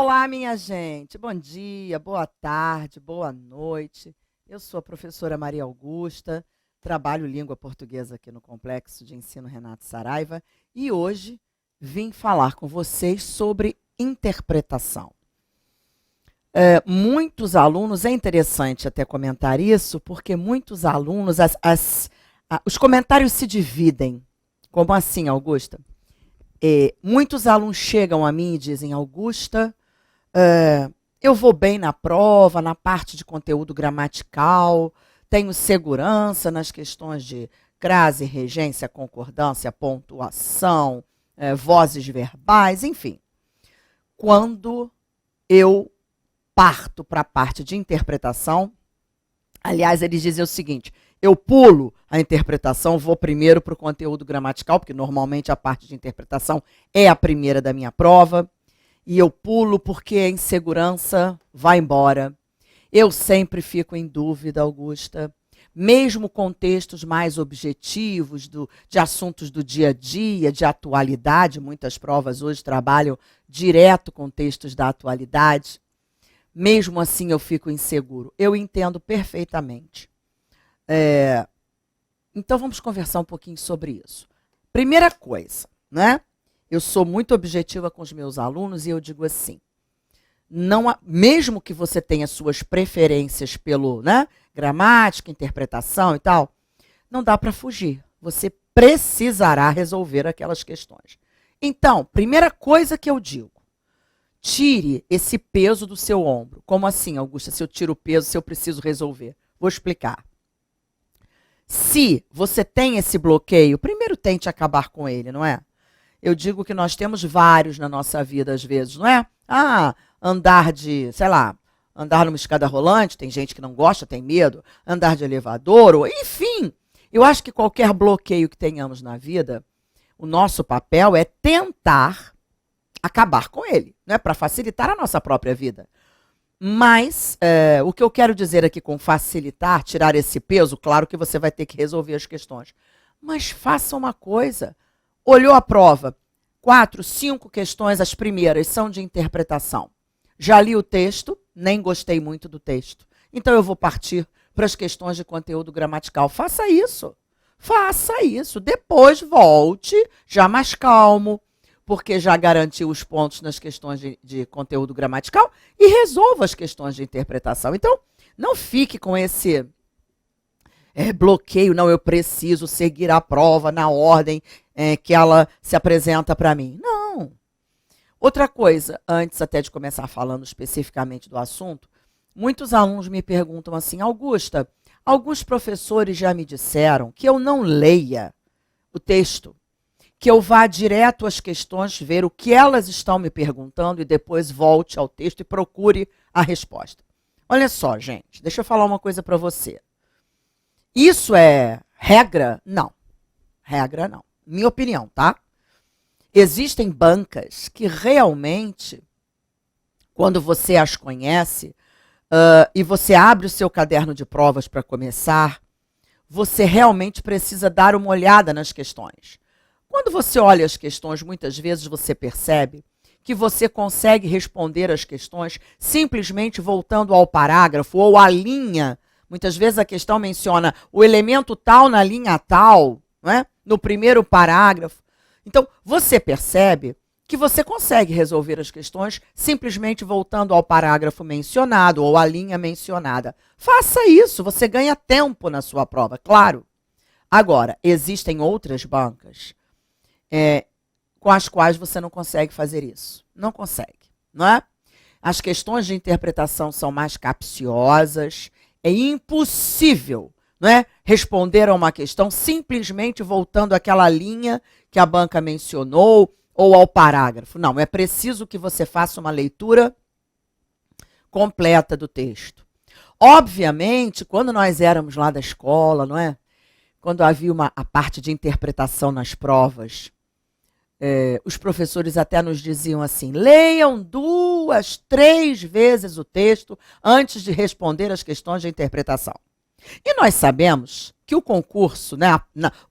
Olá, minha gente. Bom dia, boa tarde, boa noite. Eu sou a professora Maria Augusta, trabalho língua portuguesa aqui no Complexo de Ensino Renato Saraiva e hoje vim falar com vocês sobre interpretação. Muitos alunos, é interessante até comentar isso, porque muitos alunos, os comentários se dividem. Como assim, Augusta? Muitos alunos chegam a mim e dizem, Augusta, eu vou bem na prova, na parte de conteúdo gramatical, tenho segurança nas questões de crase, regência, concordância, pontuação, vozes verbais, enfim. Quando eu parto para a parte de interpretação, aliás, eles dizem o seguinte, eu pulo a interpretação, vou primeiro para o conteúdo gramatical, porque normalmente a parte de interpretação é a primeira da minha prova, e eu pulo porque a insegurança vai embora. Eu sempre fico em dúvida, Augusta, mesmo com textos mais objetivos, de assuntos do dia a dia, de atualidade, muitas provas hoje trabalham direto com textos da atualidade, mesmo assim eu fico inseguro. Eu entendo perfeitamente. Então vamos conversar um pouquinho sobre isso. Primeira coisa, né? Eu sou muito objetiva com os meus alunos e eu digo assim, mesmo que você tenha suas preferências pelo, gramática, interpretação e tal, não dá para fugir. Você precisará resolver aquelas questões. Então, primeira coisa que eu digo, tire esse peso do seu ombro. Como assim, Augusta, se eu tiro o peso, se eu preciso resolver? Vou explicar. Se você tem esse bloqueio, primeiro tente acabar com ele, não é? Eu digo que nós temos vários na nossa vida, às vezes, não é? Andar andar numa escada rolante, tem gente que não gosta, tem medo. Andar de elevador, enfim. Eu acho que qualquer bloqueio que tenhamos na vida, o nosso papel é tentar acabar com ele, né? Para facilitar a nossa própria vida. Mas o que eu quero dizer aqui com facilitar, tirar esse peso, claro que você vai ter que resolver as questões. Mas faça uma coisa. Olhou a prova, 4, 5 questões, as primeiras são de interpretação. Já li o texto, nem gostei muito do texto. Então eu vou partir para as questões de conteúdo gramatical. Faça isso. Faça isso. Depois volte, já mais calmo, porque já garantiu os pontos nas questões de conteúdo gramatical e resolva as questões de interpretação. Então, não fique com esse bloqueio, não, eu preciso seguir a prova na ordem que ela se apresenta para mim. Não. Outra coisa, antes até de começar falando especificamente do assunto, muitos alunos me perguntam assim, Augusta, alguns professores já me disseram que eu não leia o texto, que eu vá direto às questões, ver o que elas estão me perguntando e depois volte ao texto e procure a resposta. Olha só, gente, deixa eu falar uma coisa para você. Isso é regra? Não. Regra não. Minha opinião, tá? Existem bancas que realmente, quando você as conhece, e você abre o seu caderno de provas para começar, você realmente precisa dar uma olhada nas questões. Quando você olha as questões, muitas vezes você percebe que você consegue responder as questões simplesmente voltando ao parágrafo ou à linha. Muitas vezes a questão menciona o elemento tal na linha tal, não é? No primeiro parágrafo. Então, você percebe que você consegue resolver as questões simplesmente voltando ao parágrafo mencionado ou à linha mencionada. Faça isso, você ganha tempo na sua prova, claro. Agora, existem outras bancas com as quais você não consegue fazer isso. Não consegue, não é? As questões de interpretação são mais capciosas. É impossível, não é, responder a uma questão simplesmente voltando àquela linha que a banca mencionou ou ao parágrafo. Não, é preciso que você faça uma leitura completa do texto. Obviamente, quando nós éramos lá da escola, não é? Quando havia a parte de interpretação nas provas, os professores até nos diziam assim, leiam 2, 3 vezes o texto antes de responder as questões de interpretação. E nós sabemos que o concurso,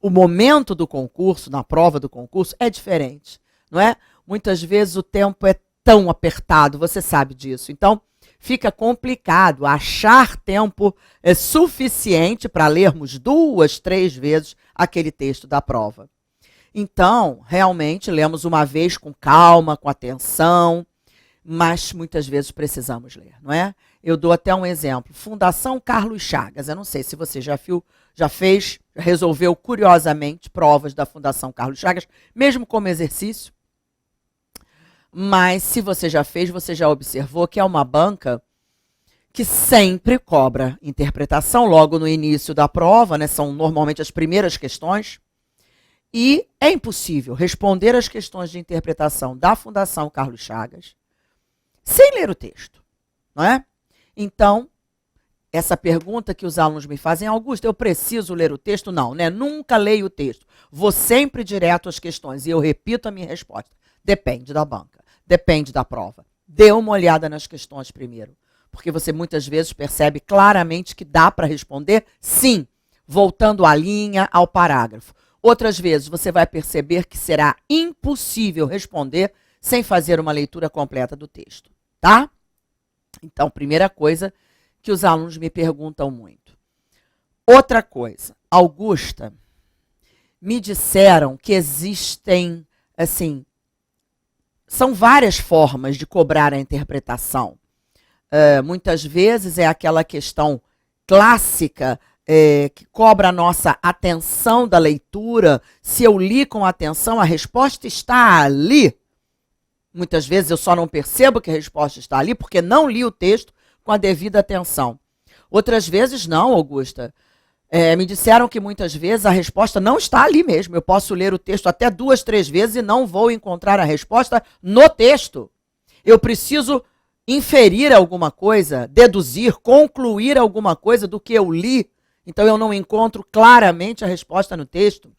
o momento do concurso, na prova do concurso, é diferente, não é? Muitas vezes o tempo é tão apertado, você sabe disso. Então, fica complicado achar tempo suficiente para lermos 2, 3 vezes aquele texto da prova. Então, realmente, lemos uma vez com calma, com atenção, mas muitas vezes precisamos ler, não é? Eu dou até um exemplo. Fundação Carlos Chagas. Eu não sei se você já resolveu curiosamente provas da Fundação Carlos Chagas, mesmo como exercício. Mas se você já fez, você já observou que é uma banca que sempre cobra interpretação logo no início da prova, né? São normalmente as primeiras questões. E é impossível responder as questões de interpretação da Fundação Carlos Chagas sem ler o texto, não é? Então, essa pergunta que os alunos me fazem, Augusto, eu preciso ler o texto? Não, né? Nunca leio o texto. Vou sempre direto às questões e eu repito a minha resposta. Depende da banca, depende da prova. Dê uma olhada nas questões primeiro, porque você muitas vezes percebe claramente que dá para responder sim, voltando à linha, ao parágrafo. Outras vezes você vai perceber que será impossível responder sem fazer uma leitura completa do texto, tá? Então, primeira coisa que os alunos me perguntam muito. Outra coisa, Augusta, me disseram que existem, assim, são várias formas de cobrar a interpretação. Muitas vezes é aquela questão clássica que cobra a nossa atenção da leitura. Se eu li com atenção, a resposta está ali. Muitas vezes eu só não percebo que a resposta está ali porque não li o texto com a devida atenção. Outras vezes não, Augusta. Me disseram que muitas vezes a resposta não está ali mesmo. Eu posso ler o texto até 2, 3 vezes e não vou encontrar a resposta no texto. Eu preciso inferir alguma coisa, deduzir, concluir alguma coisa do que eu li. Então eu não encontro claramente a resposta no texto.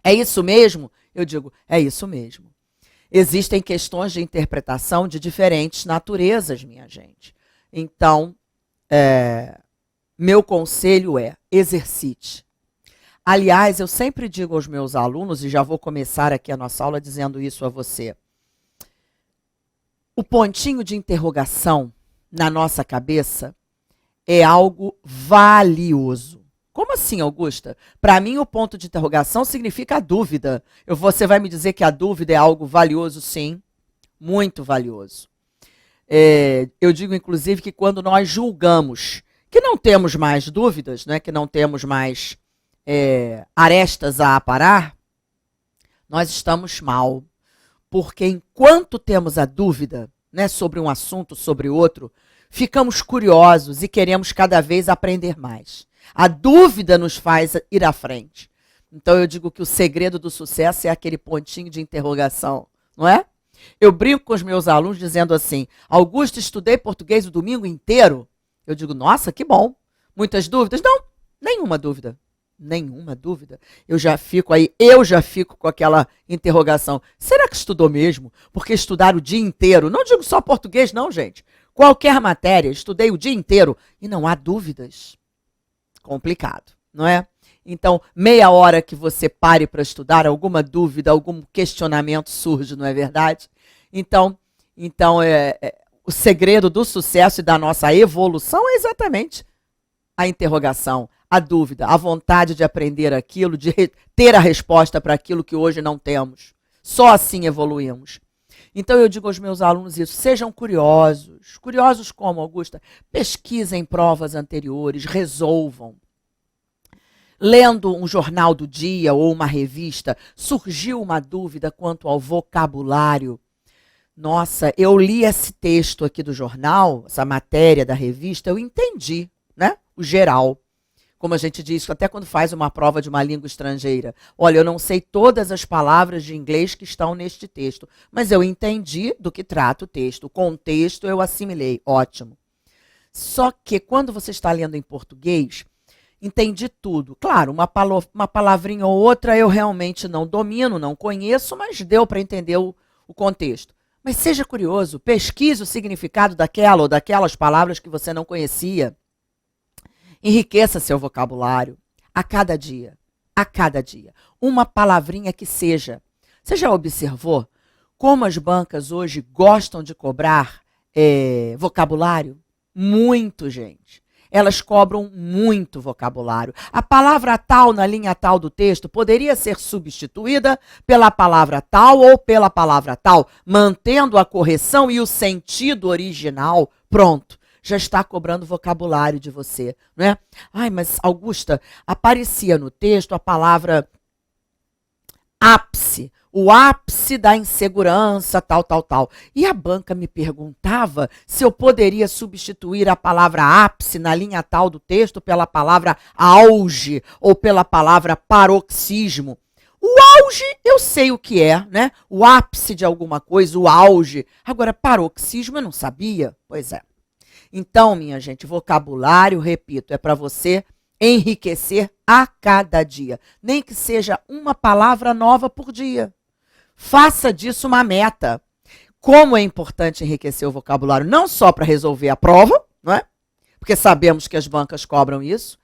É isso mesmo? Eu digo, é isso mesmo. Existem questões de interpretação de diferentes naturezas, minha gente. Então, meu conselho é, exercite. Aliás, eu sempre digo aos meus alunos, e já vou começar aqui a nossa aula dizendo isso a você, o pontinho de interrogação na nossa cabeça é algo valioso. Como assim, Augusta? Para mim, o ponto de interrogação significa a dúvida. Você vai me dizer que a dúvida é algo valioso? Sim, muito valioso. Eu digo, inclusive, que quando nós julgamos que não temos mais dúvidas, né, que não temos mais arestas a aparar, nós estamos mal. Porque enquanto temos a dúvida, né, sobre um assunto, sobre outro, ficamos curiosos e queremos cada vez aprender mais. A dúvida nos faz ir à frente. Então eu digo que o segredo do sucesso é aquele pontinho de interrogação, não é? Eu brinco com os meus alunos dizendo assim, Augusto, estudei português o domingo inteiro. Eu digo, nossa, que bom. Muitas dúvidas? Não, nenhuma dúvida. Nenhuma dúvida. Eu já fico com aquela interrogação. Será que estudou mesmo? Porque estudar o dia inteiro, não digo só português não, gente. Qualquer matéria, estudei o dia inteiro e não há dúvidas. Complicado, não é? Então, meia hora que você pare para estudar, alguma dúvida, algum questionamento surge, não é verdade? Então o segredo do sucesso e da nossa evolução é exatamente a interrogação, a dúvida, a vontade de aprender aquilo, de ter a resposta para aquilo que hoje não temos. Só assim evoluímos. Então eu digo aos meus alunos isso, sejam curiosos. Curiosos como, Augusta? Pesquisem provas anteriores, resolvam. Lendo um jornal do dia ou uma revista, surgiu uma dúvida quanto ao vocabulário. Nossa, eu li esse texto aqui do jornal, essa matéria da revista, eu entendi, né? O geral. Como a gente diz, até quando faz uma prova de uma língua estrangeira. Olha, eu não sei todas as palavras de inglês que estão neste texto, mas eu entendi do que trata o texto. O contexto eu assimilei. Ótimo. Só que quando você está lendo em português, entendi tudo. Claro, uma palavrinha ou outra eu realmente não domino, não conheço, mas deu para entender o contexto. Mas seja curioso, pesquise o significado daquela ou daquelas palavras que você não conhecia. Enriqueça seu vocabulário a cada dia, uma palavrinha que seja. Você já observou como as bancas hoje gostam de cobrar vocabulário? Muito, gente. Elas cobram muito vocabulário. A palavra tal na linha tal do texto poderia ser substituída pela palavra tal ou pela palavra tal, mantendo a correção e o sentido original. Pronto, já está cobrando vocabulário de você, não é? Ai, mas Augusta, aparecia no texto a palavra ápice, o ápice da insegurança, tal, tal, tal. E a banca me perguntava se eu poderia substituir a palavra ápice na linha tal do texto pela palavra auge ou pela palavra paroxismo. O auge eu sei o que é, né? O ápice de alguma coisa, o auge. Agora, paroxismo eu não sabia. Pois é. Então, minha gente, vocabulário, repito, é para você enriquecer a cada dia. Nem que seja uma palavra nova por dia. Faça disso uma meta. Como é importante enriquecer o vocabulário, não só para resolver a prova, não é? Porque sabemos que as bancas cobram isso,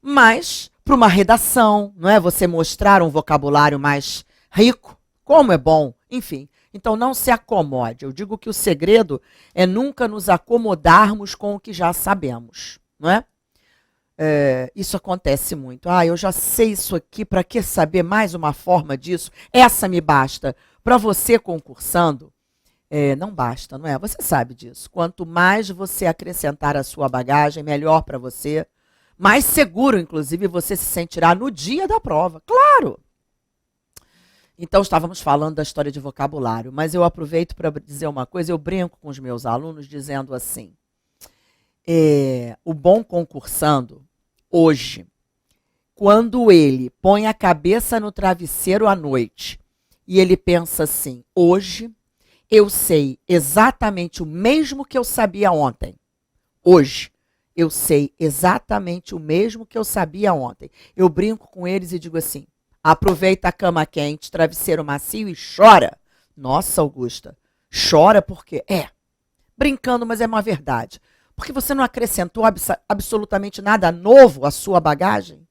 mas para uma redação, não é? Você mostrar um vocabulário mais rico, como é bom, enfim. Então não se acomode. Eu digo que o segredo é nunca nos acomodarmos com o que já sabemos, não é? Isso acontece muito. Eu já sei isso aqui, para que saber mais uma forma disso? Essa me basta. Para você concursando, não basta, não é? Você sabe disso. Quanto mais você acrescentar à sua bagagem, melhor para você. Mais seguro, inclusive, você se sentirá no dia da prova. Claro! Então, estávamos falando da história de vocabulário, mas eu aproveito para dizer uma coisa. Eu brinco com os meus alunos dizendo assim, o bom concursando, hoje, quando ele põe a cabeça no travesseiro à noite e ele pensa assim, hoje eu sei exatamente o mesmo que eu sabia ontem. Hoje eu sei exatamente o mesmo que eu sabia ontem. Eu brinco com eles e digo assim, aproveita a cama quente, travesseiro macio e chora. Nossa, Augusta, chora porque brincando, mas é uma verdade. Porque você não acrescentou absolutamente nada novo à sua bagagem?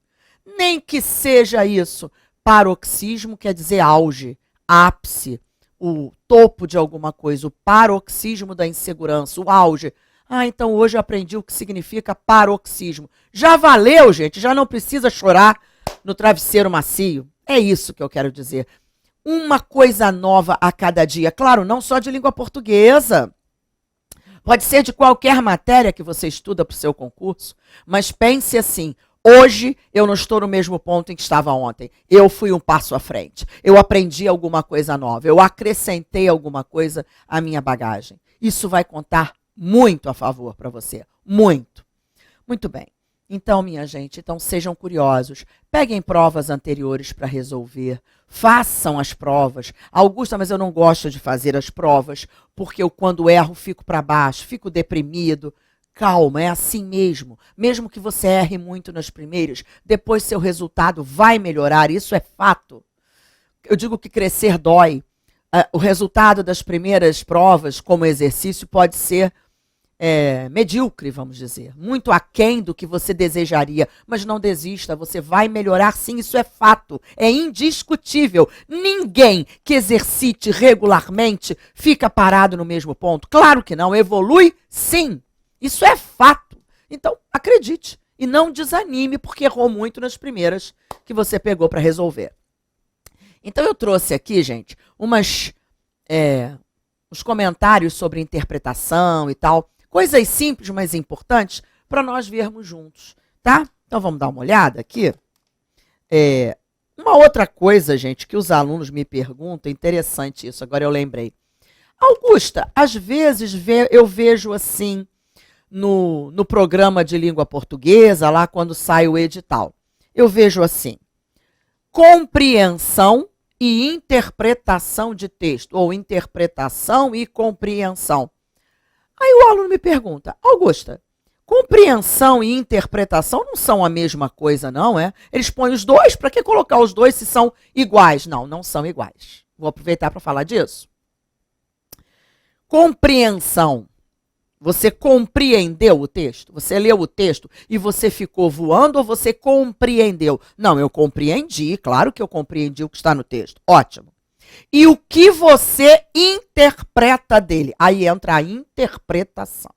Nem que seja isso. Paroxismo quer dizer auge, ápice, o topo de alguma coisa, o paroxismo da insegurança, o auge. Então hoje eu aprendi o que significa paroxismo. Já valeu, gente, já não precisa chorar no travesseiro macio. É isso que eu quero dizer. Uma coisa nova a cada dia. Claro, não só de língua portuguesa. Pode ser de qualquer matéria que você estuda para o seu concurso, mas pense assim, hoje eu não estou no mesmo ponto em que estava ontem. Eu fui um passo à frente. Eu aprendi alguma coisa nova. Eu acrescentei alguma coisa à minha bagagem. Isso vai contar muito a favor para você. Muito. Muito bem. Então, minha gente, sejam curiosos. Peguem provas anteriores para resolver. Façam as provas. Augusta, mas eu não gosto de fazer as provas, porque eu, quando erro, fico para baixo, fico deprimido. Calma, é assim mesmo. Mesmo que você erre muito nas primeiras, depois seu resultado vai melhorar, isso é fato. Eu digo que crescer dói. O resultado das primeiras provas, como exercício, pode ser medíocre, vamos dizer, muito aquém do que você desejaria, mas não desista, você vai melhorar sim, isso é fato, é indiscutível. Ninguém que exercite regularmente fica parado no mesmo ponto, claro que não, evolui sim, isso é fato. Então acredite e não desanime porque errou muito nas primeiras que você pegou para resolver. Então eu trouxe aqui, gente, uns comentários sobre interpretação e tal, coisas simples, mas importantes, para nós vermos juntos, tá? Então, vamos dar uma olhada aqui. Uma outra coisa, gente, que os alunos me perguntam, interessante isso, agora eu lembrei. Augusta, às vezes eu vejo assim, no programa de língua portuguesa, lá quando sai o edital, eu vejo assim, compreensão e interpretação de texto, ou interpretação e compreensão. Aí o aluno me pergunta, Augusta, compreensão e interpretação não são a mesma coisa, não é? Eles põem os dois, para que colocar os dois se são iguais? Não, não são iguais. Vou aproveitar para falar disso. Compreensão. Você compreendeu o texto? Você leu o texto e você ficou voando ou você compreendeu? Não, eu compreendi, claro que eu compreendi o que está no texto. Ótimo. e o que você interpreta dele. Aí entra a interpretação.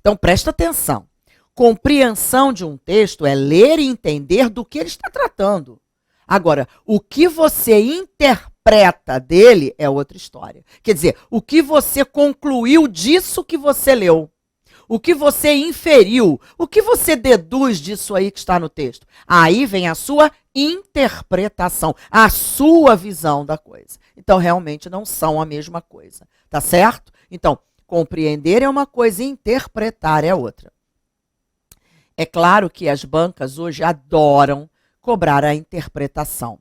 Então, presta atenção. Compreensão de um texto é ler e entender do que ele está tratando. Agora, o que você interpreta dele é outra história. Quer dizer, o que você concluiu disso que você leu. O que você inferiu, o que você deduz disso aí que está no texto. Aí vem a sua interpretação, a sua visão da coisa. Então, realmente não são a mesma coisa, tá certo? Então, compreender é uma coisa e interpretar é outra. É claro que as bancas hoje adoram cobrar a interpretação.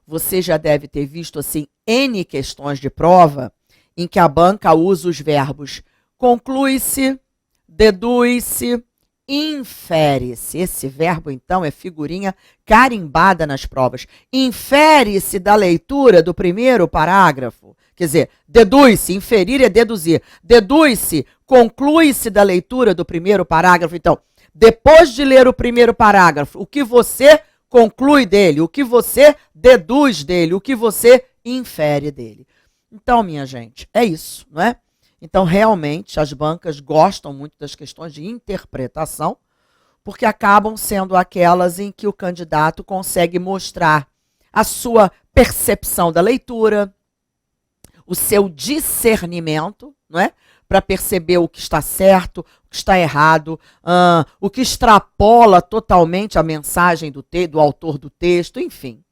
Você já deve ter visto, assim, N questões de prova em que a banca usa os verbos conclui-se, deduz-se, infere-se. Esse verbo, então, é figurinha carimbada nas provas. Infere-se da leitura do primeiro parágrafo. Quer dizer, deduz-se, inferir é deduzir. Deduz-se, conclui-se da leitura do primeiro parágrafo. Então, depois de ler o primeiro parágrafo, o que você conclui dele, o que você deduz dele, o que você infere dele. Então, minha gente, é isso, não é? Então, realmente, as bancas gostam muito das questões de interpretação, porque acabam sendo aquelas em que o candidato consegue mostrar a sua percepção da leitura, o seu discernimento, não é? Para perceber o que está certo, o que está errado, o que extrapola totalmente a mensagem do autor do texto, enfim.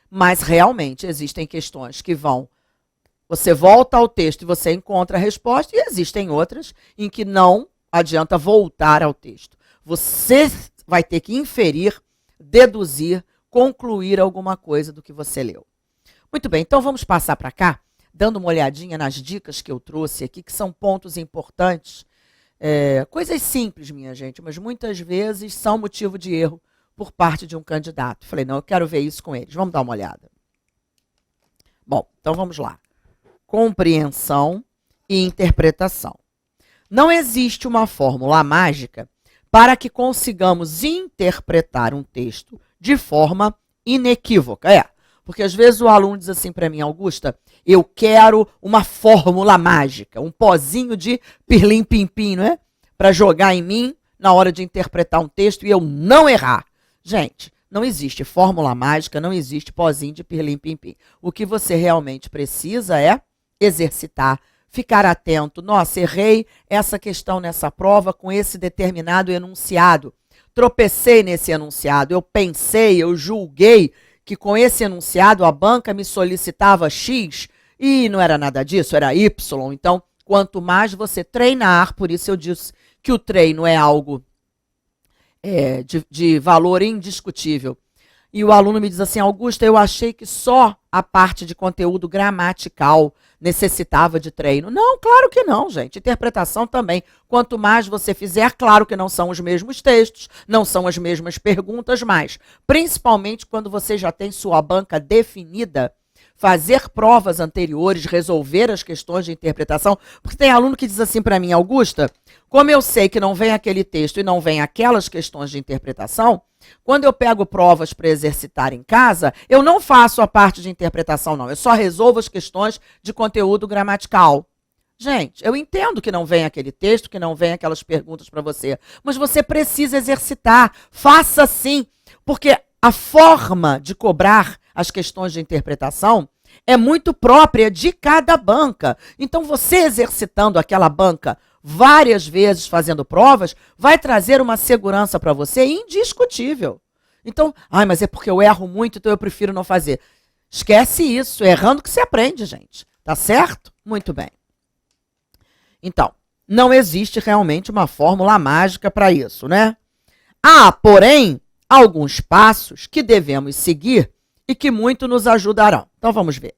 Mas, realmente, existem questões que vão... Você volta ao texto e você encontra a resposta, e existem outras em que não adianta voltar ao texto. Você vai ter que inferir, deduzir, concluir alguma coisa do que você leu. Muito bem, então vamos passar para cá, dando uma olhadinha nas dicas que eu trouxe aqui, que são pontos importantes. Coisas simples, minha gente, mas muitas vezes são motivo de erro por parte de um candidato. Falei, não, eu quero ver isso com eles. Vamos dar uma olhada. Bom, então vamos lá. Compreensão e interpretação. Não existe uma fórmula mágica para que consigamos interpretar um texto de forma inequívoca. Porque às vezes o aluno diz assim para mim, Augusta, eu quero uma fórmula mágica, um pozinho de pirlim-pim-pim, não é? Para jogar em mim na hora de interpretar um texto e eu não errar. Gente, não existe fórmula mágica, não existe pozinho de pirlim-pim-pim. O que você realmente precisa é exercitar, ficar atento. Nossa, errei essa questão nessa prova com esse determinado enunciado. Tropecei nesse enunciado, eu pensei, eu julguei que com esse enunciado a banca me solicitava X e não era nada disso, era Y. Então, quanto mais você treinar, por isso eu disse que o treino é algo de valor indiscutível. E o aluno me diz assim, Augusta, eu achei que só a parte de conteúdo gramatical necessitava de treino. Não, claro que não, gente. Interpretação também. Quanto mais você fizer, claro que não são os mesmos textos, não são as mesmas perguntas, mas, principalmente quando você já tem sua banca definida, fazer provas anteriores, resolver as questões de interpretação, porque tem aluno que diz assim para mim, Augusta, como eu sei que não vem aquele texto e não vem aquelas questões de interpretação, quando eu pego provas para exercitar em casa, eu não faço a parte de interpretação, não. Eu só resolvo as questões de conteúdo gramatical. Gente, eu entendo que não vem aquele texto, que não vem aquelas perguntas para você, mas você precisa exercitar. Faça sim, porque a forma de cobrar as questões de interpretação é muito própria de cada banca. Então, você exercitando aquela banca várias vezes fazendo provas, vai trazer uma segurança para você indiscutível. Então, mas é porque eu erro muito, então eu prefiro não fazer. Esquece isso, é errando que se aprende, gente. Tá certo? Muito bem. Então, não existe realmente uma fórmula mágica para isso, né? Há, porém, alguns passos que devemos seguir e que muito nos ajudarão. Então, vamos ver.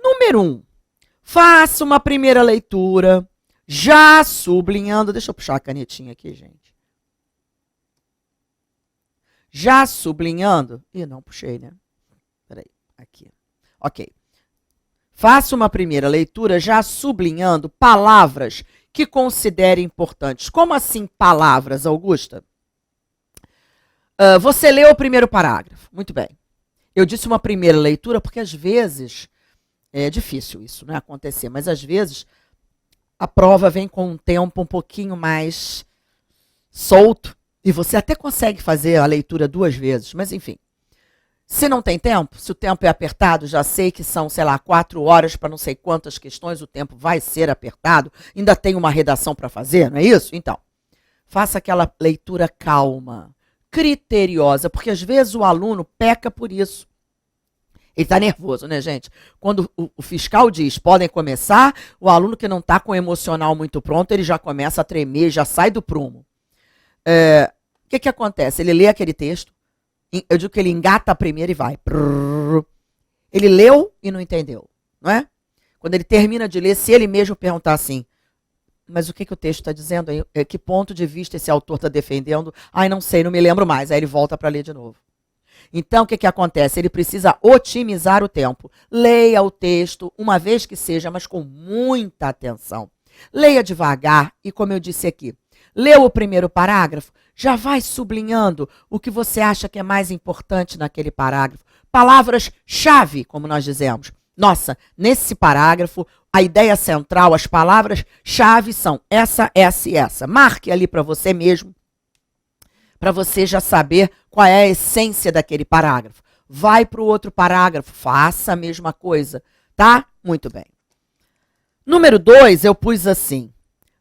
Número 1. Faça uma primeira leitura, já sublinhando... Deixa eu puxar a canetinha aqui, gente. Já sublinhando... Ih, não puxei, né? Peraí, aqui. Ok. Faça uma primeira leitura já sublinhando palavras que considere importantes. Como assim palavras, Augusta? Você leu o primeiro parágrafo. Muito bem. Eu disse uma primeira leitura porque, às vezes, É difícil isso, né, acontecer, mas às vezes a prova vem com um tempo um pouquinho mais solto e você até consegue fazer a leitura 2 vezes, mas enfim. Se não tem tempo, se o tempo é apertado, já sei que são, sei lá, 4 horas para não sei quantas questões, o tempo vai ser apertado, ainda tem uma redação para fazer, não é isso? Então, faça aquela leitura calma, criteriosa, porque às vezes o aluno peca por isso. Ele está nervoso, né, gente? Quando o fiscal diz, podem começar, o aluno que não está com o emocional muito pronto, ele já começa a tremer, já sai do prumo. O que acontece? Ele lê aquele texto, eu digo que ele engata a primeira e vai. Ele leu e não entendeu, não é? Quando ele termina de ler, se ele mesmo perguntar assim, mas o que o texto está dizendo? Que ponto de vista esse autor está defendendo? Ai, não sei, não me lembro mais. Aí ele volta para ler de novo. Então, o que acontece? Ele precisa otimizar o tempo. Leia o texto, uma vez que seja, mas com muita atenção. Leia devagar e, como eu disse aqui, leu o primeiro parágrafo, já vai sublinhando o que você acha que é mais importante naquele parágrafo. Palavras-chave, como nós dizemos. Nossa, nesse parágrafo, a ideia central, as palavras-chave são essa, essa e essa. Marque ali para você mesmo, para você já saber qual é a essência daquele parágrafo. Vai para o outro parágrafo, faça a mesma coisa, tá? Muito bem. Número 2, eu pus assim.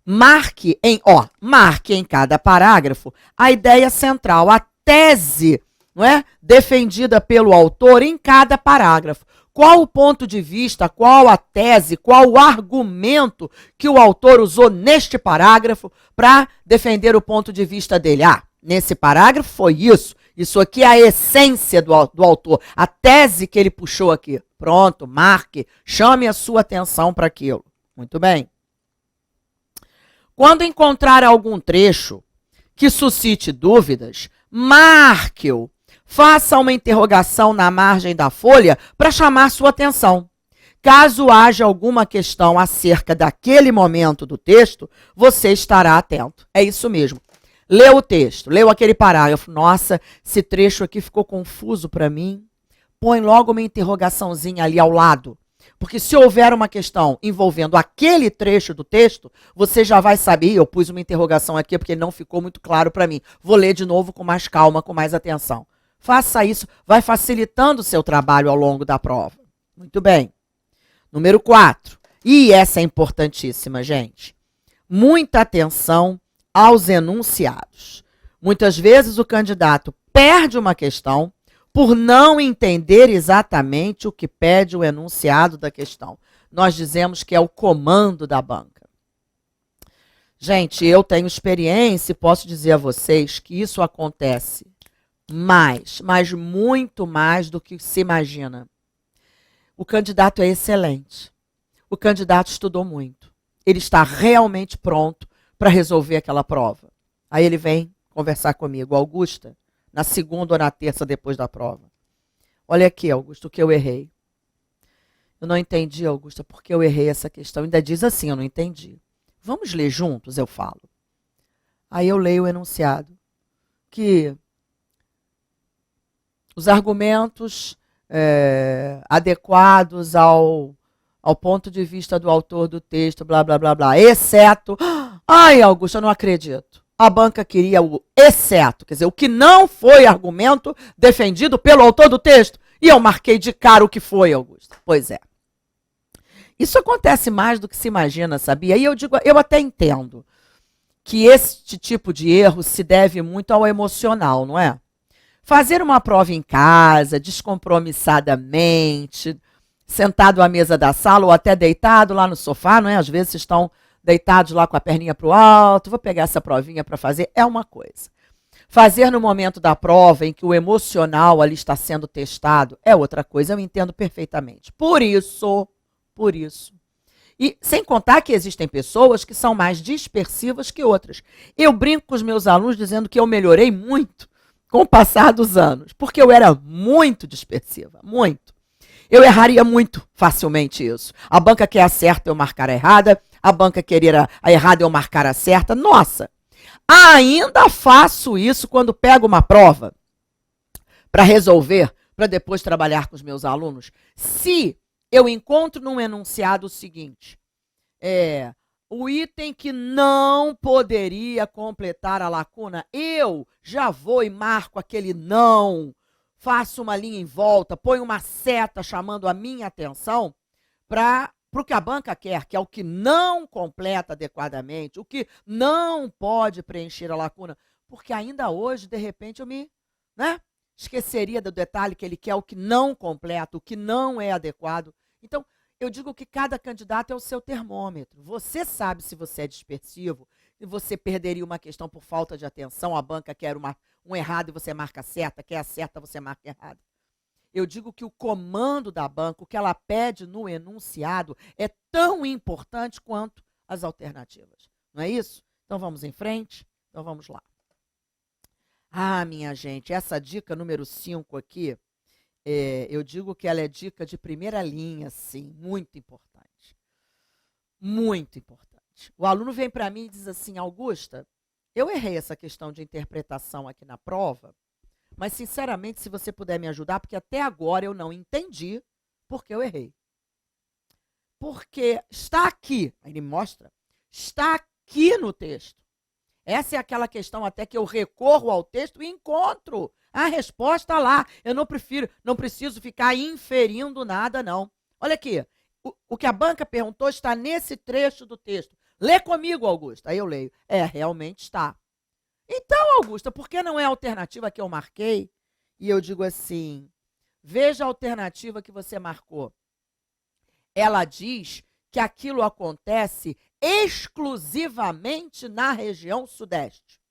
Marque em cada parágrafo a ideia central, a tese, não é? Defendida pelo autor em cada parágrafo. Qual o ponto de vista, qual a tese, qual o argumento que o autor usou neste parágrafo para defender o ponto de vista dele? Nesse parágrafo foi isso. Isso aqui é a essência do autor, a tese que ele puxou aqui. Pronto, marque, chame a sua atenção para aquilo. Muito bem. Quando encontrar algum trecho que suscite dúvidas, marque-o. Faça uma interrogação na margem da folha para chamar sua atenção. Caso haja alguma questão acerca daquele momento do texto, você estará atento. É isso mesmo. Leu o texto, leu aquele parágrafo. Nossa, esse trecho aqui ficou confuso para mim. Põe logo uma interrogaçãozinha ali ao lado. Porque se houver uma questão envolvendo aquele trecho do texto, você já vai saber, eu pus uma interrogação aqui porque não ficou muito claro para mim. Vou ler de novo com mais calma, com mais atenção. Faça isso, vai facilitando o seu trabalho ao longo da prova. Muito bem. Número 4. E essa é importantíssima, gente. Muita atenção aos enunciados. Muitas vezes o candidato perde uma questão por não entender exatamente o que pede o enunciado da questão. Nós dizemos que é o comando da banca. Gente, eu tenho experiência e posso dizer a vocês que isso acontece mais, mas muito mais do que se imagina. O candidato é excelente. O candidato estudou muito. Ele está realmente pronto para resolver aquela prova. Aí ele vem conversar comigo, Augusta, na segunda ou na terça depois da prova. Olha aqui, Augusta, o que eu errei. Eu não entendi, Augusta, porque eu errei essa questão. Ainda diz assim, eu não entendi. Vamos ler juntos, eu falo. Aí eu leio o enunciado. Que os argumentos adequados ao ponto de vista do autor do texto, blá, blá, blá, blá, exceto... Ai, Augusta, eu não acredito. A banca queria o exceto, quer dizer, o que não foi argumento defendido pelo autor do texto. E eu marquei de cara o que foi, Augusta. Pois é. Isso acontece mais do que se imagina, sabia? E eu digo, eu até entendo que este tipo de erro se deve muito ao emocional, não é? Fazer uma prova em casa, descompromissadamente, sentado à mesa da sala ou até deitado lá no sofá, não é? Às vezes estão deitados lá com a perninha para o alto, vou pegar essa provinha para fazer, é uma coisa. Fazer no momento da prova em que o emocional ali está sendo testado é outra coisa, eu entendo perfeitamente. Por isso, e sem contar que existem pessoas que são mais dispersivas que outras. Eu brinco com os meus alunos dizendo que eu melhorei muito com o passar dos anos, porque eu era muito dispersiva, muito. Eu erraria muito facilmente isso. A banca quer a certa, eu marcar a errada. A banca querer a errada, eu marcar a certa. Nossa, ainda faço isso quando pego uma prova para resolver, para depois trabalhar com os meus alunos. Se eu encontro num enunciado o seguinte, o item que não poderia completar a lacuna, eu já vou e marco aquele não, faço uma linha em volta, ponho uma seta chamando a minha atenção para o que a banca quer, que é o que não completa adequadamente, o que não pode preencher a lacuna, porque ainda hoje, de repente, eu me esqueceria do detalhe que ele quer o que não completa, o que não é adequado. Então, eu digo que cada candidato é o seu termômetro. Você sabe se você é dispersivo, e você perderia uma questão por falta de atenção, a banca quer um errado e você marca certa, quer a certa, você marca errado. Eu digo que o comando da banca, o que ela pede no enunciado, é tão importante quanto as alternativas. Não é isso? Então vamos em frente? Então vamos lá. Ah, minha gente, essa dica número 5 aqui, eu digo que ela é dica de primeira linha, sim, muito importante. Muito importante. O aluno vem para mim e diz assim, Augusta, eu errei essa questão de interpretação aqui na prova, mas, sinceramente, se você puder me ajudar, porque até agora eu não entendi por que eu errei. Porque está aqui, aí ele mostra, está aqui no texto. Essa é aquela questão até que eu recorro ao texto e encontro a resposta lá. Eu não preciso ficar inferindo nada, não. Olha aqui, o que a banca perguntou está nesse trecho do texto. Lê comigo, Augusta. Aí eu leio. Realmente está. Então, Augusta, por que não é a alternativa que eu marquei? E eu digo assim, veja a alternativa que você marcou. Ela diz que aquilo acontece exclusivamente na região sudeste.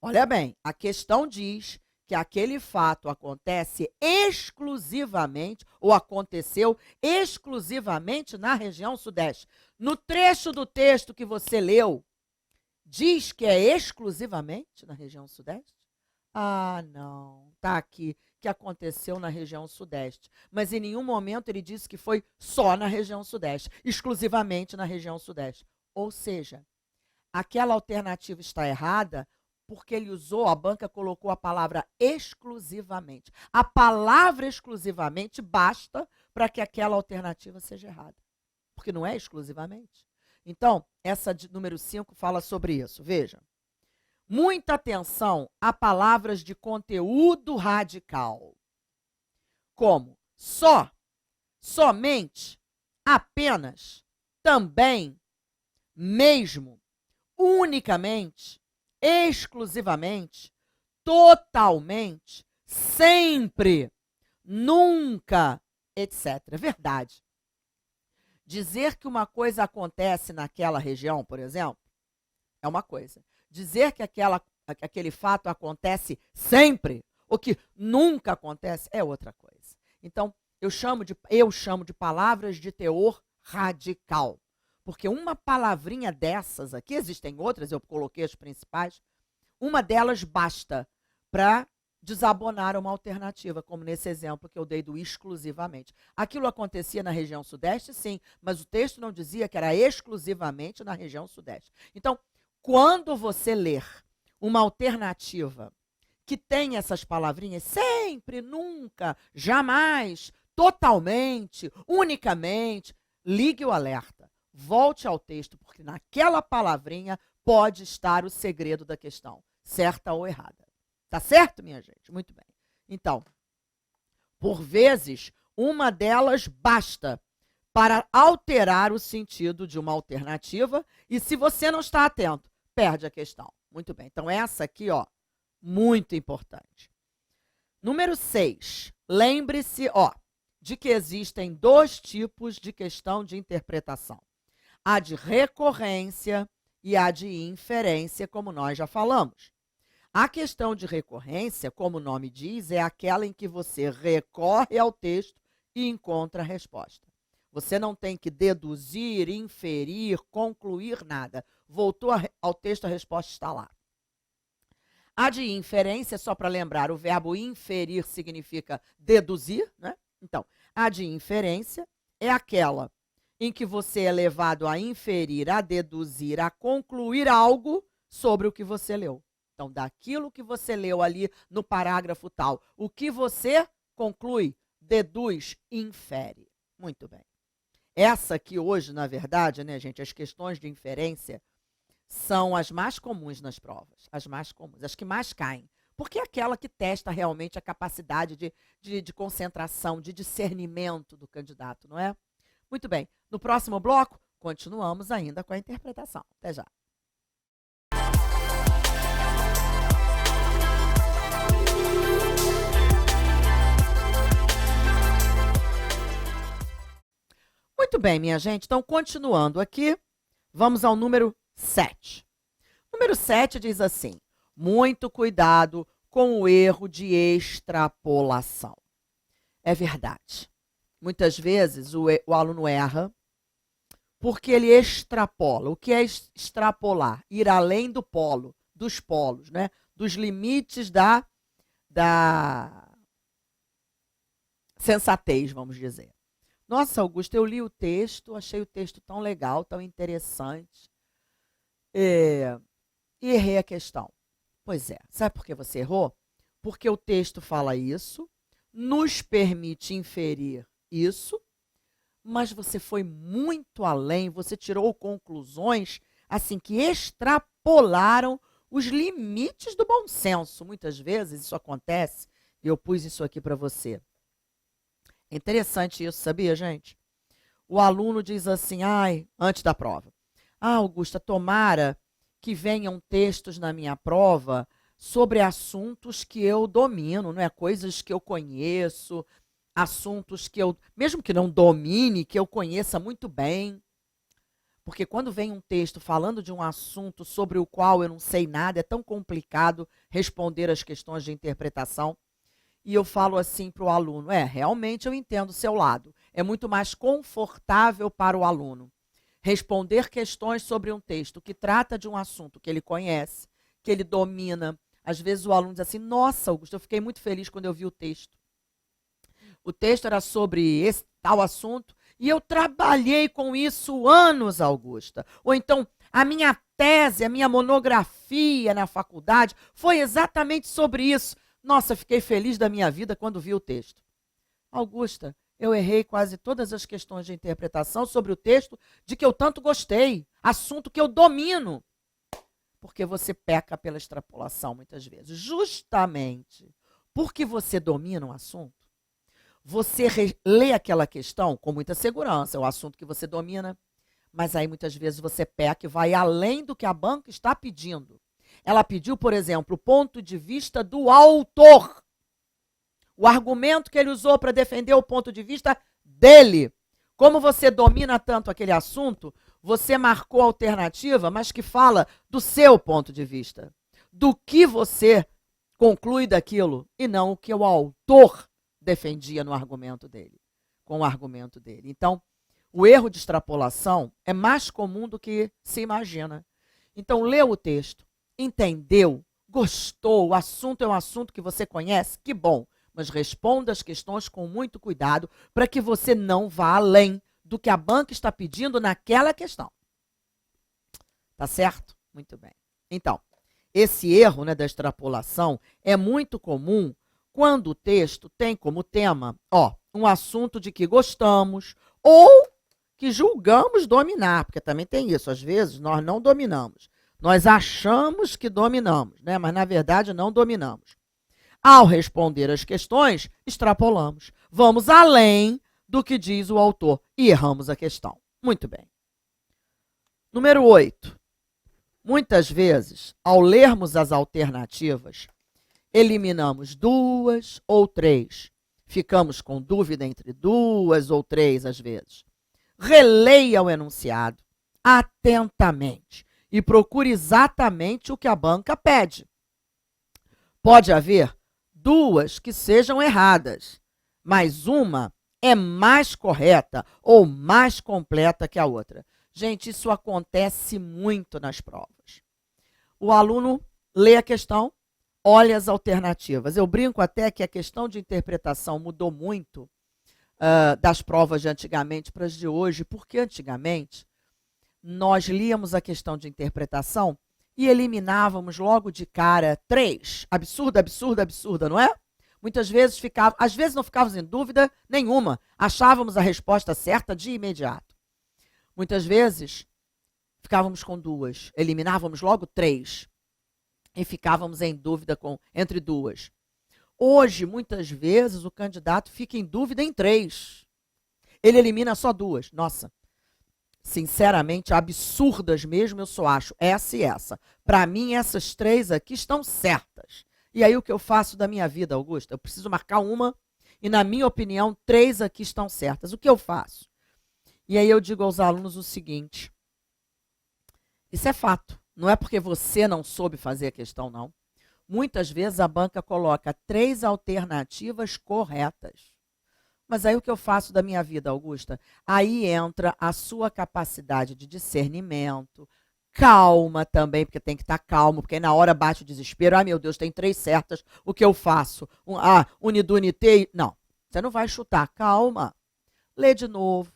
Olha bem, a questão diz que aquele fato acontece exclusivamente, ou aconteceu exclusivamente na região sudeste. No trecho do texto que você leu, diz que é exclusivamente na região sudeste? Ah, não, está aqui, que aconteceu na região sudeste. Mas em nenhum momento ele disse que foi só na região sudeste, exclusivamente na região sudeste. Ou seja, aquela alternativa está errada porque a banca colocou a palavra exclusivamente. A palavra exclusivamente basta para que aquela alternativa seja errada, porque não é exclusivamente. Então, essa de número 5 fala sobre isso. Veja. Muita atenção a palavras de conteúdo radical. Como só, somente, apenas, também, mesmo, unicamente, exclusivamente, totalmente, sempre, nunca, etc. Verdade. Dizer que uma coisa acontece naquela região, por exemplo, é uma coisa. Dizer que aquele fato acontece sempre, ou que nunca acontece, é outra coisa. Então, eu chamo de palavras de teor radical. Porque uma palavrinha dessas aqui, existem outras, eu coloquei as principais, uma delas basta para desabonar uma alternativa, como nesse exemplo que eu dei do exclusivamente. Aquilo acontecia na região sudeste, sim, mas o texto não dizia que era exclusivamente na região sudeste. Então, quando você ler uma alternativa que tem essas palavrinhas, sempre, nunca, jamais, totalmente, unicamente, ligue o alerta, volte ao texto, porque naquela palavrinha pode estar o segredo da questão, certa ou errada. Tá certo, minha gente? Muito bem. Então, por vezes, uma delas basta para alterar o sentido de uma alternativa e se você não está atento, perde a questão. Muito bem. Então, essa aqui, ó, muito importante. Número 6. Lembre-se, ó, de que existem dois tipos de questão de interpretação. A de recorrência e a de inferência, como nós já falamos. A questão de recorrência, como o nome diz, é aquela em que você recorre ao texto e encontra a resposta. Você não tem que deduzir, inferir, concluir nada. Voltou ao texto, a resposta está lá. A de inferência, só para lembrar, o verbo inferir significa deduzir, né? Então, a de inferência é aquela em que você é levado a inferir, a deduzir, a concluir algo sobre o que você leu. Então, daquilo que você leu ali no parágrafo tal, o que você conclui, deduz, infere. Muito bem. Essa aqui hoje, na verdade, né, gente, as questões de inferência são as mais comuns nas provas, as mais comuns, as que mais caem. Porque é aquela que testa realmente a capacidade de concentração, de discernimento do candidato, não é? Muito bem. No próximo bloco, continuamos ainda com a interpretação. Até já. Muito bem, minha gente. Então, continuando aqui, vamos ao número 7. Número 7 diz assim: muito cuidado com o erro de extrapolação. É verdade. Muitas vezes o aluno erra porque ele extrapola. O que é extrapolar? Ir além do polo, dos polos, né? Dos limites da sensatez, vamos dizer. Nossa, Augusto, eu li o texto, achei o texto tão legal, tão interessante, e errei a questão. Pois é, sabe por que você errou? Porque o texto fala isso, nos permite inferir isso, mas você foi muito além, você tirou conclusões assim que extrapolaram os limites do bom senso. Muitas vezes isso acontece, e eu pus isso aqui para você. É interessante isso, sabia, gente? O aluno diz assim, antes da prova, Augusta, tomara que venham textos na minha prova sobre assuntos que eu domino, não é? Coisas que eu conheço, assuntos que eu, mesmo que não domine, que eu conheça muito bem. Porque quando vem um texto falando de um assunto sobre o qual eu não sei nada, é tão complicado responder as questões de interpretação. E eu falo assim para o aluno, realmente eu entendo o seu lado. É muito mais confortável para o aluno responder questões sobre um texto que trata de um assunto que ele conhece, que ele domina. Às vezes o aluno diz assim, nossa, Augusto, eu fiquei muito feliz quando eu vi o texto. O texto era sobre esse tal assunto e eu trabalhei com isso anos, Augusta. Ou então, a minha tese, a minha monografia na faculdade foi exatamente sobre isso. Nossa, fiquei feliz da minha vida quando vi o texto. Augusta, eu errei quase todas as questões de interpretação sobre o texto de que eu tanto gostei, assunto que eu domino. Porque você peca pela extrapolação muitas vezes. Justamente porque você domina um assunto, você lê aquela questão com muita segurança, é o assunto que você domina, mas aí muitas vezes você peca e vai além do que a banca está pedindo. Ela pediu, por exemplo, o ponto de vista do autor. O argumento que ele usou para defender o ponto de vista dele. Como você domina tanto aquele assunto, você marcou a alternativa, mas que fala do seu ponto de vista. Do que você conclui daquilo e não o que o autor defendia no argumento dele, com o argumento dele. Então, o erro de extrapolação é mais comum do que se imagina. Então, leu o texto, entendeu, gostou, o assunto é um assunto que você conhece, que bom, mas responda as questões com muito cuidado para que você não vá além do que a banca está pedindo naquela questão. Tá certo? Muito bem. Então, esse erro, da extrapolação é muito comum quando o texto tem como tema, um assunto de que gostamos ou que julgamos dominar, porque também tem isso, às vezes nós não dominamos. Nós achamos que dominamos, mas na verdade não dominamos. Ao responder as questões, extrapolamos. Vamos além do que diz o autor e erramos a questão. Muito bem. Número 8. Muitas vezes, ao lermos as alternativas, eliminamos 2 ou 3. Ficamos com dúvida entre 2 ou 3 às vezes. Releia o enunciado atentamente e procure exatamente o que a banca pede. Pode haver 2 que sejam erradas, mas uma é mais correta ou mais completa que a outra. Gente, isso acontece muito nas provas. O aluno lê a questão, olha as alternativas. Eu brinco até que a questão de interpretação mudou muito das provas de antigamente para as de hoje, porque antigamente nós líamos a questão de interpretação e eliminávamos logo de cara 3. Absurda, absurda, absurda, não é? Muitas vezes às vezes não ficávamos em dúvida nenhuma, achávamos a resposta certa de imediato. Muitas vezes ficávamos com duas, eliminávamos logo três e ficávamos em dúvida entre duas. Hoje, muitas vezes, o candidato fica em dúvida em três. Ele elimina só duas. Nossa, sinceramente, absurdas mesmo, eu só acho essa e essa. Para mim, essas três aqui estão certas. E aí, o que eu faço da minha vida, Augusta? Eu preciso marcar uma e, na minha opinião, três aqui estão certas. O que eu faço? E aí eu digo aos alunos o seguinte: isso é fato. Não é porque você não soube fazer a questão, não. Muitas vezes a banca coloca três alternativas corretas. Mas aí o que eu faço da minha vida, Augusta? Aí entra a sua capacidade de discernimento, calma também, porque tem que estar calmo, porque na hora bate o desespero. Ai, meu Deus, tem três certas, o que eu faço? Unidunité? Não, você não vai chutar. Calma, lê de novo.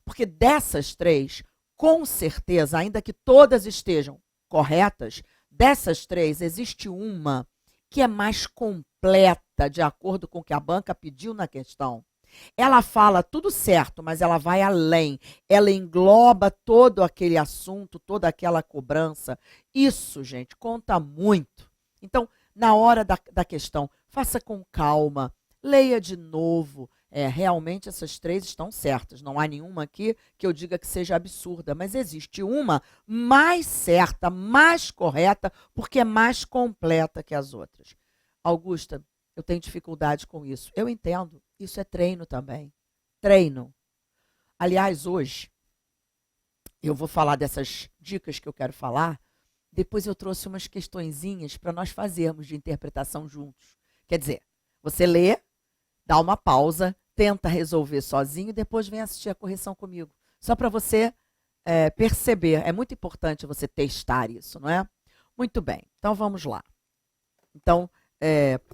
Porque dessas três, com certeza, ainda que todas estejam corretas, dessas três, existe uma que é mais completa, de acordo com o que a banca pediu na questão. Ela fala tudo certo, mas ela vai além. Ela engloba todo aquele assunto, toda aquela cobrança. Isso, gente, conta muito. Então, na hora da questão, faça com calma, leia de novo. Realmente essas três estão certas. Não há nenhuma aqui que eu diga que seja absurda, mas existe uma mais certa, mais correta, porque é mais completa que as outras. Augusta, eu tenho dificuldade com isso. Eu entendo. Isso é treino também. Treino. Aliás, hoje, eu vou falar dessas dicas que eu quero falar. Depois eu trouxe umas questõezinhas para nós fazermos de interpretação juntos. Quer dizer, você lê, dá uma pausa, tenta resolver sozinho e depois vem assistir a correção comigo. Só para você perceber. É muito importante você testar isso, não é? Muito bem. Então, vamos lá. Então,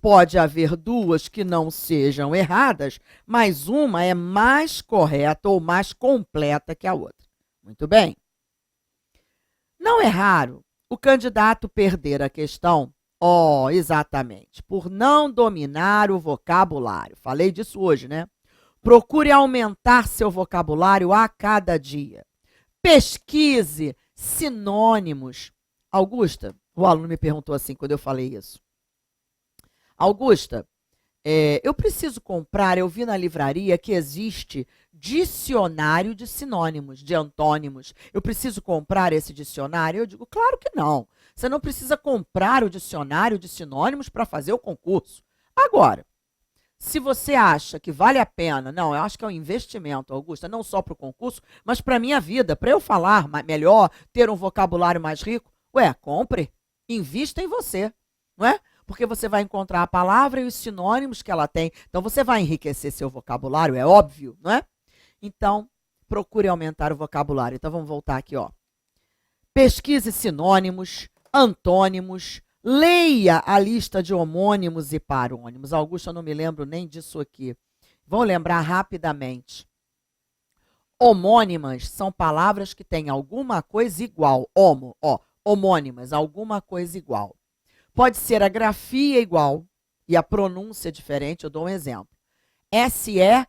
pode haver duas que não sejam erradas, mas uma é mais correta ou mais completa que a outra. Muito bem. Não é raro o candidato perder a questão, exatamente, por não dominar o vocabulário. Falei disso hoje, né? Procure aumentar seu vocabulário a cada dia. Pesquise sinônimos. Augusta, o aluno me perguntou assim quando eu falei isso. Augusta, eu preciso comprar, eu vi na livraria que existe dicionário de sinônimos, de antônimos. Eu preciso comprar esse dicionário? Eu digo, claro que não. Você não precisa comprar o dicionário de sinônimos para fazer o concurso. Agora, se você acha que vale a pena, não, eu acho que é um investimento, Augusta, não só para o concurso, mas para a minha vida, para eu falar melhor, ter um vocabulário mais rico, compre, invista em você, não é? Porque você vai encontrar a palavra e os sinônimos que ela tem. Então, você vai enriquecer seu vocabulário, é óbvio, não é? Então, procure aumentar o vocabulário. Então, vamos voltar aqui, ó. Pesquise sinônimos, antônimos, leia a lista de homônimos e parônimos. Augusta, eu não me lembro nem disso aqui. Vou lembrar rapidamente. Homônimas são palavras que têm alguma coisa igual. Homônimas, alguma coisa igual. Pode ser a grafia igual e a pronúncia diferente. Eu dou um exemplo. SEDE.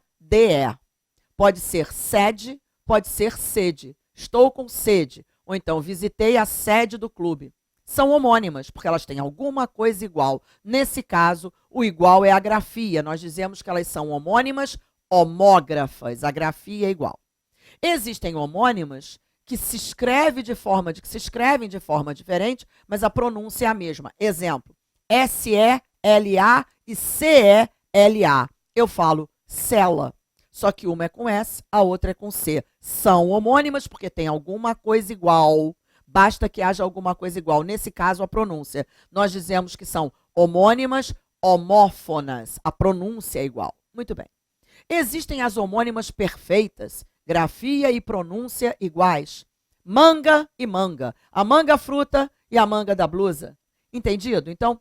Pode ser sede, pode ser sede. Estou com sede. Ou então, visitei a sede do clube. São homônimas, porque elas têm alguma coisa igual. Nesse caso, o igual é a grafia. Nós dizemos que elas são homônimas, homógrafas. A grafia é igual. Existem homônimas que se escrevem de forma diferente, mas a pronúncia é a mesma. Exemplo, SELA e CELA. Eu falo cela, só que uma é com S, a outra é com C. São homônimas porque tem alguma coisa igual. Basta que haja alguma coisa igual. Nesse caso, a pronúncia. Nós dizemos que são homônimas, homófonas. A pronúncia é igual. Muito bem. Existem as homônimas perfeitas, grafia e pronúncia iguais. Manga e manga. A manga fruta e a manga da blusa. Entendido? Então,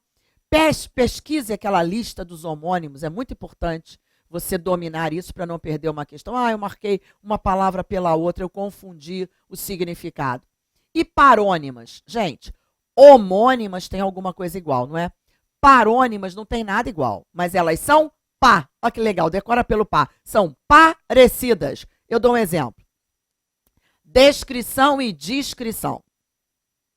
pesquise aquela lista dos homônimos. É muito importante você dominar isso para não perder uma questão. Eu marquei uma palavra pela outra, eu confundi o significado. E parônimas? Gente, homônimas têm alguma coisa igual, não é? parônimas não tem nada igual, mas elas são pá. Olha que legal, decora pelo pá. São parecidas. Eu dou um exemplo. Descrição e descrição.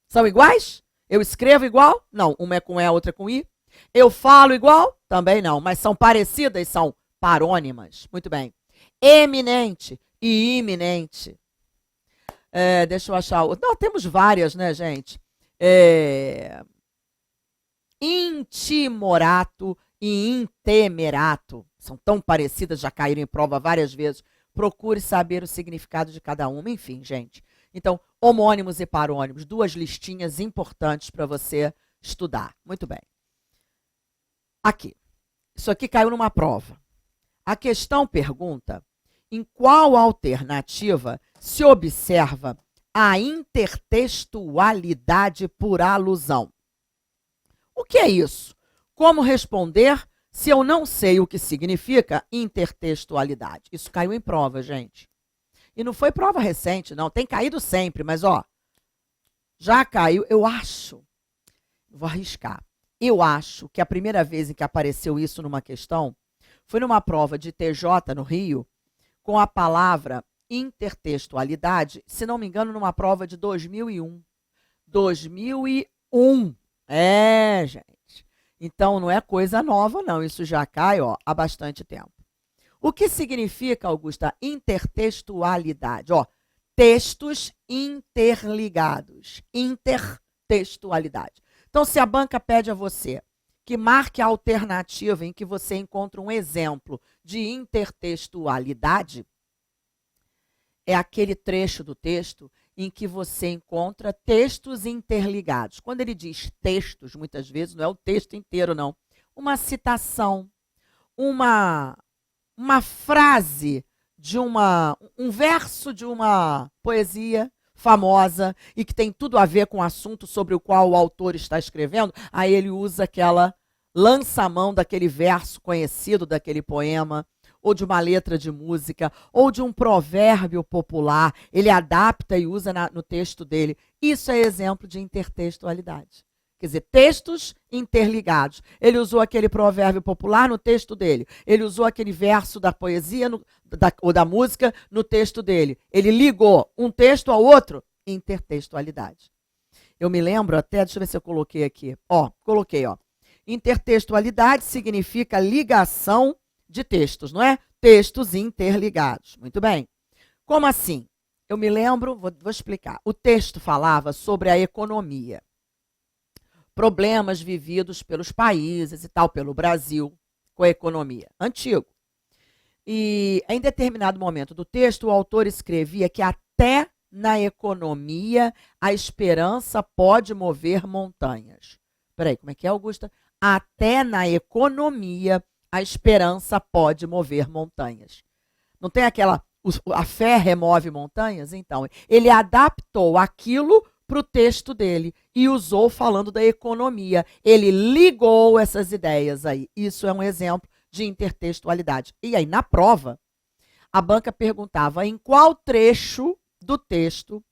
São iguais? Eu escrevo igual? Não. Uma é com E, a outra é com I. Eu falo igual? Também não. Mas são parecidas? São parônimas. Muito bem. Eminente e iminente. Deixa eu achar. Não, temos várias, né, gente? Intimorato e intemerato. São tão parecidas, já caíram em prova várias vezes. Procure saber o significado de cada uma. Enfim, gente. Então, homônimos e parônimos, duas listinhas importantes para você estudar. Muito bem. Aqui. Isso aqui caiu numa prova. A questão pergunta: em qual alternativa se observa a intertextualidade por alusão? O que é isso? Como responder se eu não sei o que significa intertextualidade? Isso caiu em prova, gente. E não foi prova recente, não. Tem caído sempre, mas, ó, já caiu. Eu acho, vou arriscar, eu acho que a primeira vez em que apareceu isso numa questão foi numa prova de TJ no Rio, com a palavra intertextualidade, se não me engano, numa prova de 2001. 2001. Gente. Então, não é coisa nova, não. Isso já cai, ó, há bastante tempo. O que significa, Augusta, intertextualidade? Ó, textos interligados. Intertextualidade. Então, se a banca pede a você que marque a alternativa em que você encontra um exemplo de intertextualidade, é aquele trecho do texto em que você encontra textos interligados. Quando ele diz textos, muitas vezes, não é o texto inteiro, não. Uma citação, uma frase de um verso de uma poesia famosa e que tem tudo a ver com o assunto sobre o qual o autor está escrevendo, aí ele usa aquela lança-mão daquele verso conhecido, daquele poema, ou de uma letra de música, ou de um provérbio popular, ele adapta e usa no texto dele. Isso é exemplo de intertextualidade. Quer dizer, textos interligados. Ele usou aquele provérbio popular no texto dele. Ele usou aquele verso da poesia ou da música no texto dele. Ele ligou um texto ao outro. Intertextualidade. Eu me lembro até, deixa eu ver se eu coloquei aqui. Coloquei. Intertextualidade significa ligação de textos, não é? Textos interligados. Muito bem. Como assim? Eu me lembro, vou explicar. O texto falava sobre a economia. Problemas vividos pelos países e tal, pelo Brasil, com a economia. Antigo. E em determinado momento do texto, o autor escrevia que até na economia a esperança pode mover montanhas. Peraí, como é que é, Augusta? Até na economia a esperança pode mover montanhas. Não tem aquela, a fé remove montanhas? Então, ele adaptou aquilo para o texto dele e usou falando da economia. Ele ligou essas ideias aí. Isso é um exemplo de intertextualidade. E aí, na prova, a banca perguntava em qual trecho do texto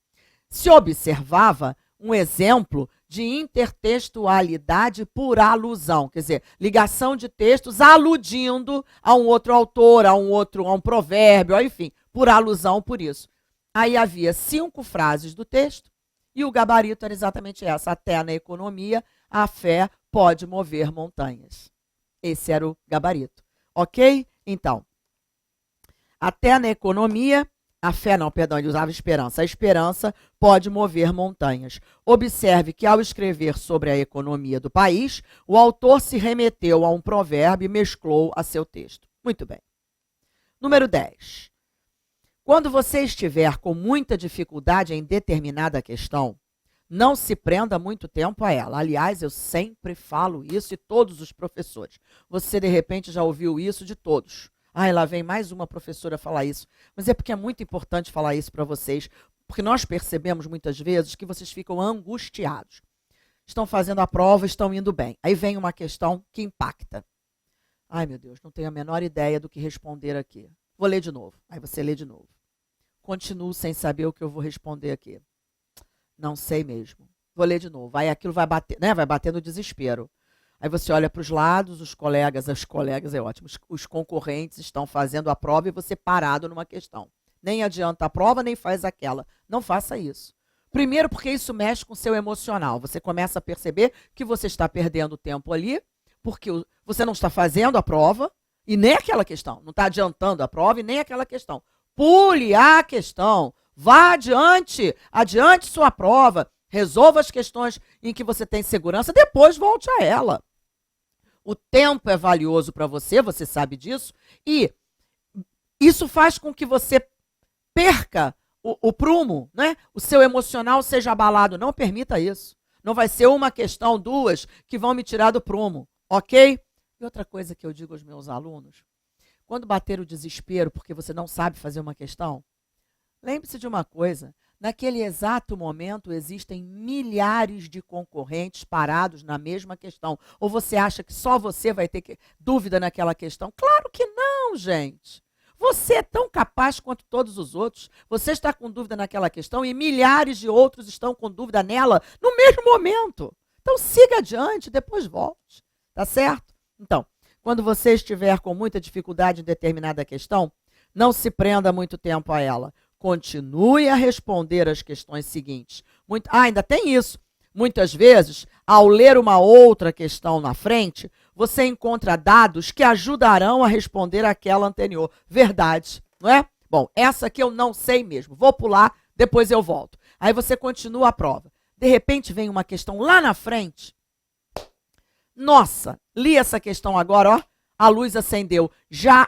se observava um exemplo de intertextualidade por alusão, quer dizer, ligação de textos aludindo a um outro autor, a um provérbio, enfim, por alusão, por isso. Aí havia 5 frases do texto e o gabarito era exatamente essa: até na economia a fé pode mover montanhas. Esse era o gabarito, ok? Então, até na economia a fé não, perdão, ele usava esperança. A esperança pode mover montanhas. Observe que ao escrever sobre a economia do país, o autor se remeteu a um provérbio e mesclou a seu texto. Muito bem. Número 10. Quando você estiver com muita dificuldade em determinada questão, não se prenda muito tempo a ela. Aliás, eu sempre falo isso e todos os professores. Você, de repente, já ouviu isso de todos. Lá vem mais uma professora falar isso. Mas é porque é muito importante falar isso para vocês, porque nós percebemos muitas vezes que vocês ficam angustiados. Estão fazendo a prova, estão indo bem. Aí vem uma questão que impacta. Ai, meu Deus, não tenho a menor ideia do que responder aqui. Vou ler de novo. Aí você lê de novo. Continuo sem saber o que eu vou responder aqui. Não sei mesmo. Vou ler de novo. Aí aquilo vai bater, né? Vai bater no desespero. Aí você olha para os lados, os colegas é ótimo, os concorrentes estão fazendo a prova e você parado numa questão. Nem adianta a prova, nem faz aquela. Não faça isso. Primeiro, porque isso mexe com o seu emocional. Você começa a perceber que você está perdendo tempo ali, porque você não está fazendo a prova, e nem aquela questão. Não está adiantando a prova e nem aquela questão. Pule a questão. Vá adiante. Adiante sua prova. Resolva as questões em que você tem segurança, depois volte a ela. O tempo é valioso para você, você sabe disso, e isso faz com que você perca o prumo, né? O seu emocional seja abalado. Não permita isso. Não vai ser uma questão, duas, que vão me tirar do prumo, ok? E outra coisa que eu digo aos meus alunos, quando bater o desespero porque você não sabe fazer uma questão, lembre-se de uma coisa, naquele exato momento existem milhares de concorrentes parados na mesma questão. Ou você acha que só você vai ter dúvida naquela questão? Claro que não, gente. Você é tão capaz quanto todos os outros. Você está com dúvida naquela questão e milhares de outros estão com dúvida nela no mesmo momento. Então siga adiante, depois volte. Tá certo? Então, quando você estiver com muita dificuldade em determinada questão, não se prenda muito tempo a ela. Continue a responder as questões seguintes. Ainda tem isso. Muitas vezes, ao ler uma outra questão na frente, você encontra dados que ajudarão a responder aquela anterior. Verdade, não é? Bom, essa aqui eu não sei mesmo. Vou pular, depois eu volto. Aí você continua a prova. De repente vem uma questão lá na frente. Nossa, li essa questão agora, ó. A luz acendeu.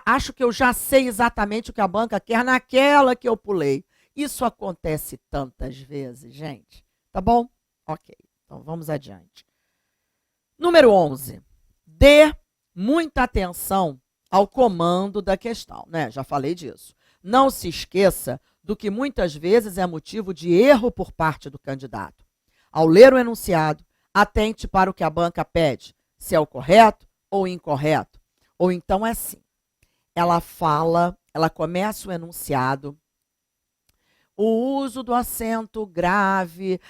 Acho que eu já sei exatamente o que a banca quer naquela que eu pulei. Isso acontece tantas vezes, gente. Tá bom? Ok, então vamos adiante. Número 11. Dê muita atenção ao comando da questão, né? Já falei disso. Não se esqueça do que muitas vezes é motivo de erro por parte do candidato. Ao ler o enunciado, atente para o que a banca pede, se é o correto ou incorreto. Ou então é assim, ela começa o enunciado, o uso do acento grave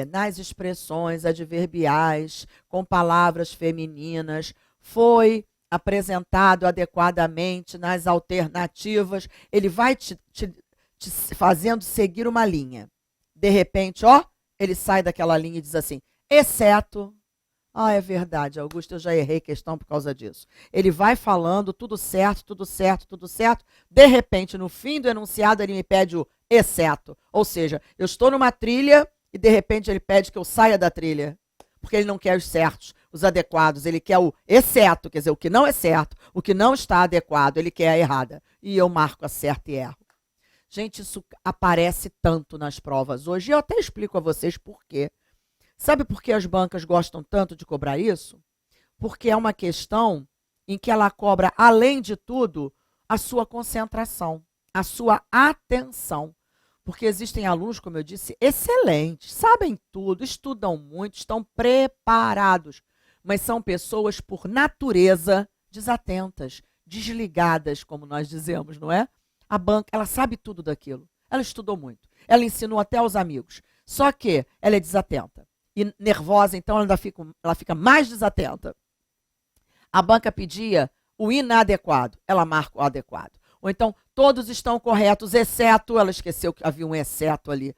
nas expressões adverbiais com palavras femininas foi apresentado adequadamente nas alternativas. Ele vai te fazendo seguir uma linha. De repente, ó, ele sai daquela linha e diz assim, exceto... Ah, é verdade, Augusto, eu já errei questão por causa disso. Ele vai falando tudo certo, tudo certo, tudo certo. De repente, no fim do enunciado, ele me pede o exceto. Ou seja, eu estou numa trilha e de repente ele pede que eu saia da trilha. Porque ele não quer os certos, os adequados. Ele quer o exceto, quer dizer, o que não é certo, o que não está adequado, ele quer a errada. E eu marco a certa e erro. Gente, isso aparece tanto nas provas hoje. E eu até explico a vocês por quê. Sabe por que as bancas gostam tanto de cobrar isso? Porque é uma questão em que ela cobra, além de tudo, a sua concentração, a sua atenção. Porque existem alunos, como eu disse, excelentes, sabem tudo, estudam muito, estão preparados, mas são pessoas, por natureza, desatentas, desligadas, como nós dizemos, não é? A banca, ela sabe tudo daquilo, ela estudou muito, ela ensinou até aos amigos, só que ela é desatenta. E nervosa, então ela fica mais desatenta. A banca pedia o inadequado, ela marca o adequado. Ou então, todos estão corretos, exceto, ela esqueceu que havia um exceto ali.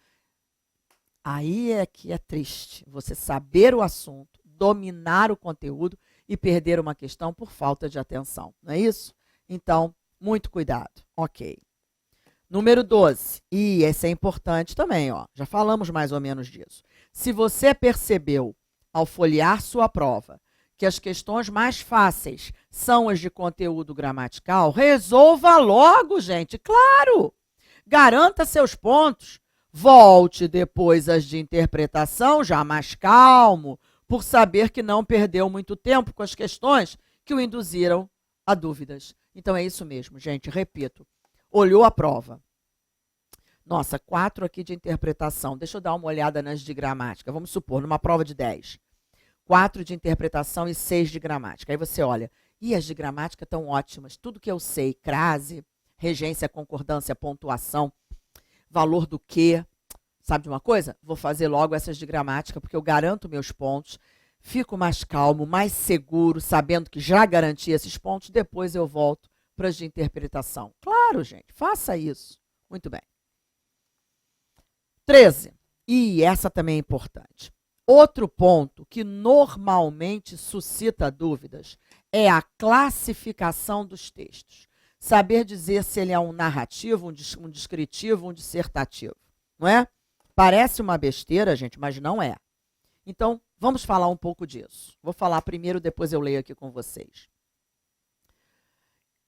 Aí é que é triste, você saber o assunto, dominar o conteúdo e perder uma questão por falta de atenção, não é isso? Então, muito cuidado, ok. Número 12, e esse é importante também, ó, já falamos mais ou menos disso. Se você percebeu, ao folhear sua prova, que as questões mais fáceis são as de conteúdo gramatical, resolva logo, gente, claro! Garanta seus pontos. Volte depois às de interpretação, já mais calmo, por saber que não perdeu muito tempo com as questões que o induziram a dúvidas. Então é isso mesmo, gente, repito. Olhou a prova. Nossa, 4 aqui de interpretação. Deixa eu dar uma olhada nas de gramática. Vamos supor, numa prova de 10. 4 de interpretação e 6 de gramática. Aí você olha, e as de gramática estão ótimas. Tudo que eu sei, crase, regência, concordância, pontuação, valor do quê. Sabe de uma coisa? Vou fazer logo essas de gramática, porque eu garanto meus pontos. fico mais calmo, mais seguro, sabendo que já garanti esses pontos, depois eu volto para as de interpretação. Claro, gente, faça isso. Muito bem. 13. E essa também é importante. Outro ponto que normalmente suscita dúvidas é a classificação dos textos. Saber dizer se ele é um narrativo, um descritivo, um dissertativo. Não é? Parece uma besteira, gente, mas não é. Então, vamos falar um pouco disso. Vou falar primeiro, depois eu leio aqui com vocês.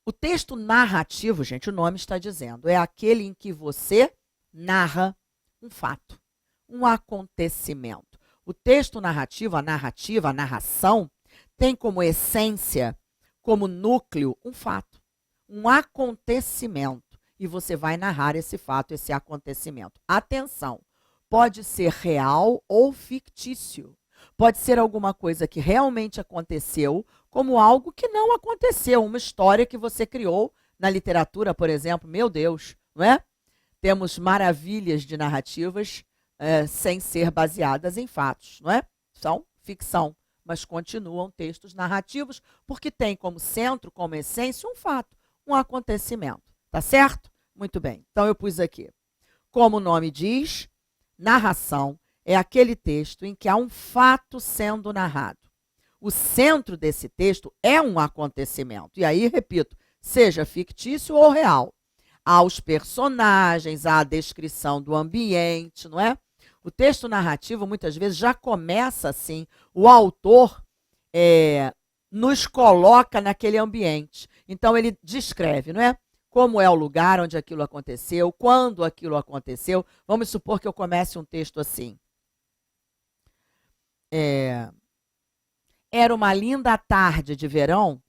O texto narrativo, gente, o nome está dizendo, é aquele em que você narra um fato, um acontecimento. O texto narrativo, a narração, tem como essência, como núcleo, um fato, um acontecimento. E você vai narrar esse fato, esse acontecimento. Atenção, pode ser real ou fictício. Pode ser alguma coisa que realmente aconteceu, como algo que não aconteceu, uma história que você criou na literatura, por exemplo. Meu Deus, não é? Temos maravilhas de narrativas sem ser baseadas em fatos, não é? São ficção, mas continuam textos narrativos, porque tem como centro, como essência, um fato, um acontecimento. Tá certo? Muito bem. Então eu pus aqui. Como o nome diz, narração é aquele texto em que há um fato sendo narrado. O centro desse texto é um acontecimento. E aí, repito, seja fictício ou real. Há os personagens, há a descrição do ambiente, não é? O texto narrativo, muitas vezes, já começa assim. O autor nos coloca naquele ambiente. Então, ele descreve, não é? Como é o lugar onde aquilo aconteceu, quando aquilo aconteceu. Vamos supor que eu comece um texto assim. Era uma linda tarde de verão,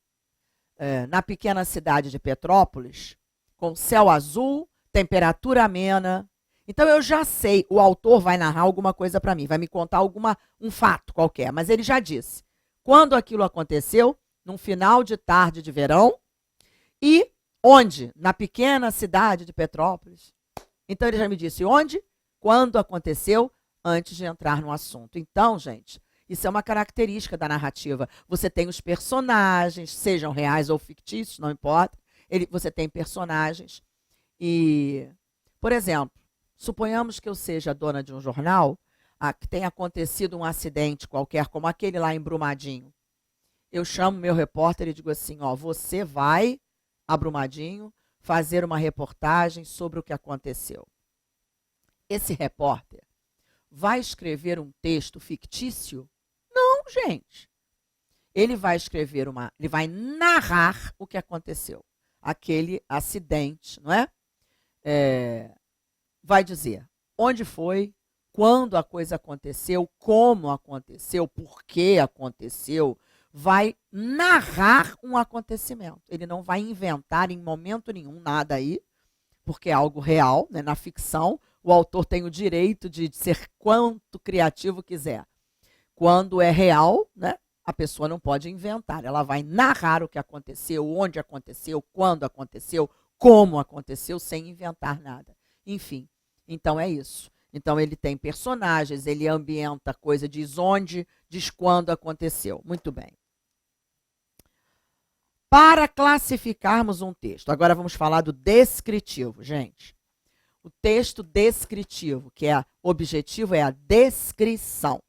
na pequena cidade de Petrópolis, com céu azul, temperatura amena. Então eu já sei, o autor vai narrar alguma coisa para mim, vai me contar um fato qualquer, mas ele já disse quando aquilo aconteceu, num final de tarde de verão, e onde? Na pequena cidade de Petrópolis. Então ele já me disse onde, quando aconteceu, antes de entrar no assunto. Então, gente, isso é uma característica da narrativa. Você tem os personagens, sejam reais ou fictícios, não importa. Você tem personagens. E, por exemplo, suponhamos que eu seja dona de um jornal, que tenha acontecido um acidente qualquer, como aquele lá em Brumadinho. Eu chamo meu repórter e digo assim, ó, você vai a Brumadinho fazer uma reportagem sobre o que aconteceu. Esse repórter vai escrever um texto fictício? Não, gente. Ele vai escrever ele vai narrar o que aconteceu. Aquele acidente, não é? Vai dizer onde foi, quando a coisa aconteceu, como aconteceu, por que aconteceu. Vai narrar um acontecimento. Ele não vai inventar em momento nenhum nada aí, porque é algo real, né? Na ficção, o autor tem o direito de ser quanto criativo quiser. Quando é real, né? A pessoa não pode inventar. Ela vai narrar o que aconteceu, onde aconteceu, quando aconteceu, como aconteceu, sem inventar nada. Enfim, então é isso. Então ele tem personagens, ele ambienta a coisa, diz onde, diz quando aconteceu. Muito bem. Para classificarmos um texto, agora vamos falar do descritivo, gente. O texto descritivo, que é objetivo, é a descrição.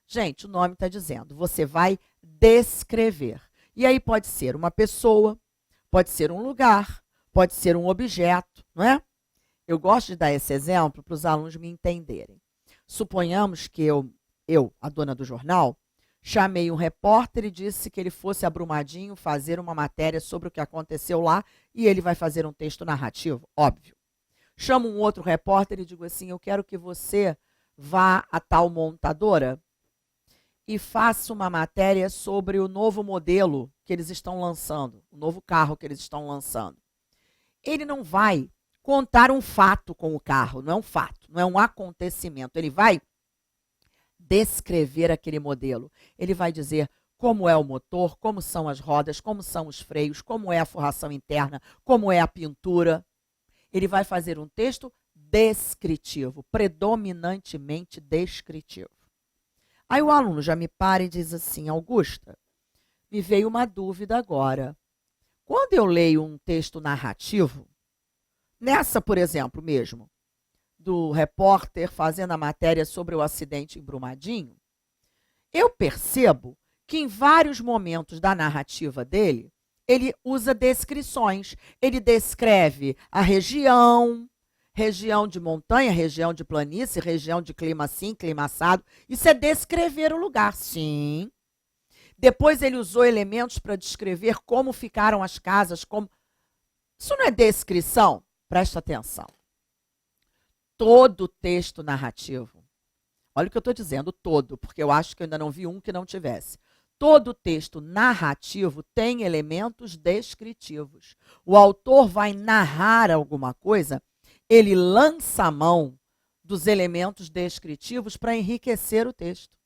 Gente, o nome está dizendo, você vai descrever. E aí pode ser uma pessoa, pode ser um lugar, pode ser um objeto, não é? Eu gosto de dar esse exemplo para os alunos me entenderem. Suponhamos que eu, a dona do jornal, chamei um repórter e disse que ele fosse a Brumadinho fazer uma matéria sobre o que aconteceu lá e ele vai fazer um texto narrativo, óbvio. Chamo um outro repórter e digo assim, eu quero que você vá a tal montadora e faça uma matéria sobre o novo modelo que eles estão lançando, o novo carro que eles estão lançando. Ele não vai contar um fato com o carro, não é um fato, não é um acontecimento. Ele vai descrever aquele modelo. Ele vai dizer como é o motor, como são as rodas, como são os freios, como é a forração interna, como é a pintura. Ele vai fazer um texto descritivo, predominantemente descritivo. Aí o aluno já me para e diz assim: Augusta, me veio uma dúvida agora. Quando eu leio um texto narrativo, nessa, por exemplo, mesmo, do repórter fazendo a matéria sobre o acidente em Brumadinho, eu percebo que em vários momentos da narrativa dele, ele usa descrições. Ele descreve a região, região de montanha, região de planície, região de clima assim, clima assado. Isso é descrever o lugar, sim. Depois ele usou elementos para descrever como ficaram as casas, como... Isso não é descrição? Presta atenção. Todo texto narrativo, olha o que eu estou dizendo, todo, porque eu acho que eu ainda não vi um que não tivesse. Todo texto narrativo tem elementos descritivos. O autor vai narrar alguma coisa, ele lança a mão dos elementos descritivos para enriquecer o texto.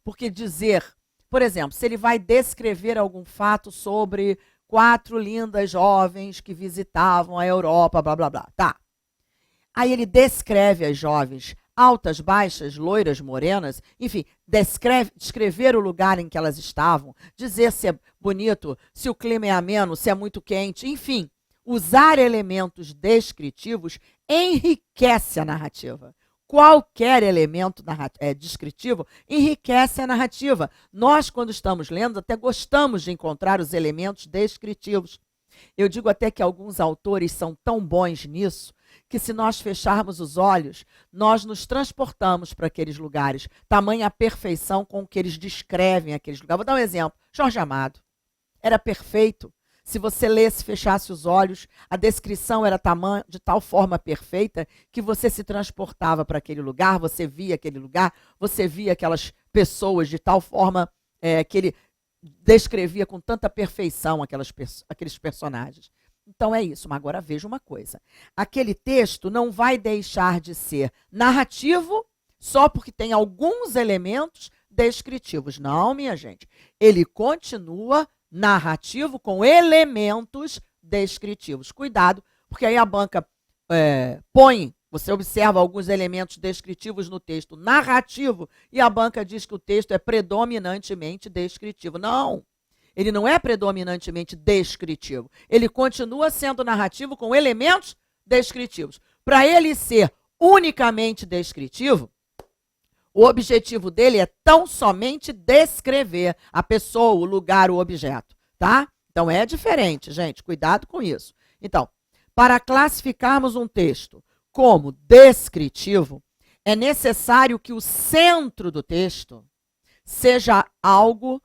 Porque dizer, por exemplo, se ele vai descrever algum fato sobre 4 lindas jovens que visitavam a Europa, blá, blá, blá, tá. Aí ele descreve as jovens altas, baixas, loiras, morenas, enfim, descrever o lugar em que elas estavam, dizer se é bonito, se o clima é ameno, se é muito quente, enfim, usar elementos descritivos enriquece a narrativa. Qualquer elemento descritivo enriquece a narrativa. Nós, quando estamos lendo, até gostamos de encontrar os elementos descritivos. Eu digo até que alguns autores são tão bons nisso, que se nós fecharmos os olhos, nós nos transportamos para aqueles lugares. Tamanha a perfeição com que eles descrevem aqueles lugares. Vou dar um exemplo. Jorge Amado. Era perfeito. Se você lesse, fechasse os olhos, a descrição era de tal forma perfeita que você se transportava para aquele lugar, você via aquele lugar, você via aquelas pessoas de tal forma que ele descrevia com tanta perfeição aqueles personagens. Então é isso, mas agora veja uma coisa. Aquele texto não vai deixar de ser narrativo só porque tem alguns elementos descritivos. Não, minha gente. Ele continua narrativo com elementos descritivos. Cuidado, porque aí a banca você observa alguns elementos descritivos no texto narrativo e a banca diz que o texto é predominantemente descritivo. Não, ele não é predominantemente descritivo. Ele continua sendo narrativo com elementos descritivos. Para ele ser unicamente descritivo, o objetivo dele é tão somente descrever a pessoa, o lugar, o objeto, tá? Então é diferente, gente, cuidado com isso. Então, para classificarmos um texto como descritivo, é necessário que o centro do texto seja algo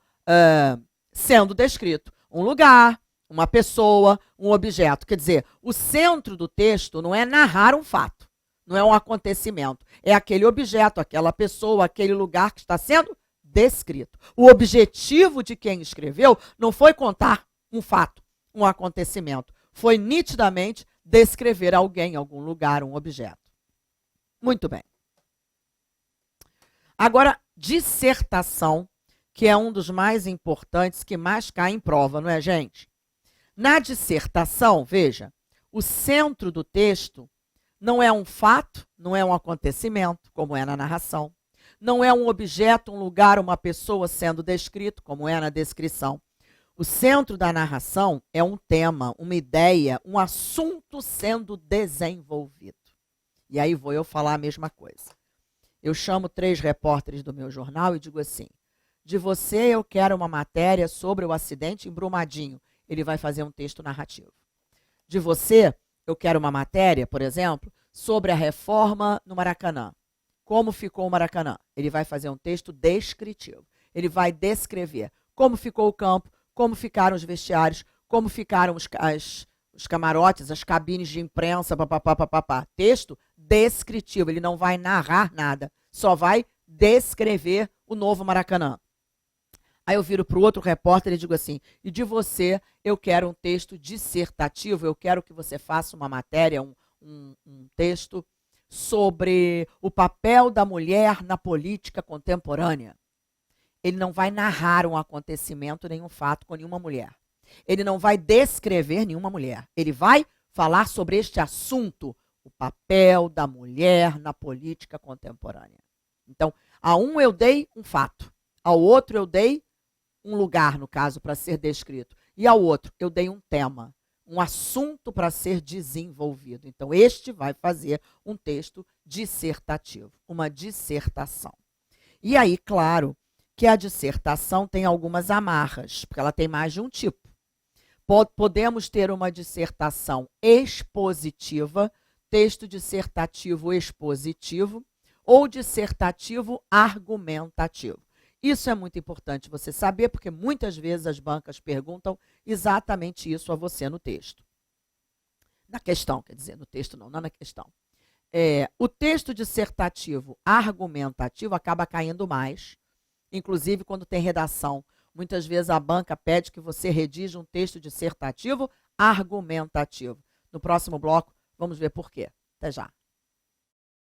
sendo descrito. Um lugar, uma pessoa, um objeto. Quer dizer, o centro do texto não é narrar um fato. Não é um acontecimento, é aquele objeto, aquela pessoa, aquele lugar que está sendo descrito. O objetivo de quem escreveu não foi contar um fato, um acontecimento. Foi nitidamente descrever alguém, algum lugar, um objeto. Muito bem. Agora, dissertação, que é um dos mais importantes, que mais cai em prova, não é, gente? Na dissertação, veja, o centro do texto não é um fato, não é um acontecimento, como é na narração. Não é um objeto, um lugar, uma pessoa sendo descrito, como é na descrição. O centro da narração é um tema, uma ideia, um assunto sendo desenvolvido. E aí vou eu falar a mesma coisa. Eu chamo 3 repórteres do meu jornal e digo assim: de você eu quero uma matéria sobre o acidente em Brumadinho. Ele vai fazer um texto narrativo. De você eu quero uma matéria, por exemplo, sobre a reforma no Maracanã. Como ficou o Maracanã? Ele vai fazer um texto descritivo. Ele vai descrever como ficou o campo, como ficaram os vestiários, como ficaram os camarotes, as cabines de imprensa, papapá. Texto descritivo. Ele não vai narrar nada, só vai descrever o novo Maracanã. Aí eu viro para o outro repórter e digo assim: e de você eu quero um texto dissertativo, eu quero que você faça uma matéria, um texto sobre o papel da mulher na política contemporânea. Ele não vai narrar um acontecimento, nenhum fato com nenhuma mulher. Ele não vai descrever nenhuma mulher. Ele vai falar sobre este assunto, o papel da mulher na política contemporânea. Então, a um eu dei um fato, ao outro eu dei um lugar, no caso, para ser descrito, e ao outro eu dei um tema, um assunto para ser desenvolvido. Então, este vai fazer um texto dissertativo, uma dissertação. E aí, claro, que a dissertação tem algumas amarras, porque ela tem mais de um tipo. Podemos ter uma dissertação expositiva, texto dissertativo expositivo, ou dissertativo argumentativo. Isso é muito importante você saber, porque muitas vezes as bancas perguntam exatamente isso a você no texto. Na questão, quer dizer, no texto não na questão. O texto dissertativo argumentativo acaba caindo mais, inclusive quando tem redação. Muitas vezes a banca pede que você redija um texto dissertativo argumentativo. No próximo bloco, vamos ver por quê. Até já.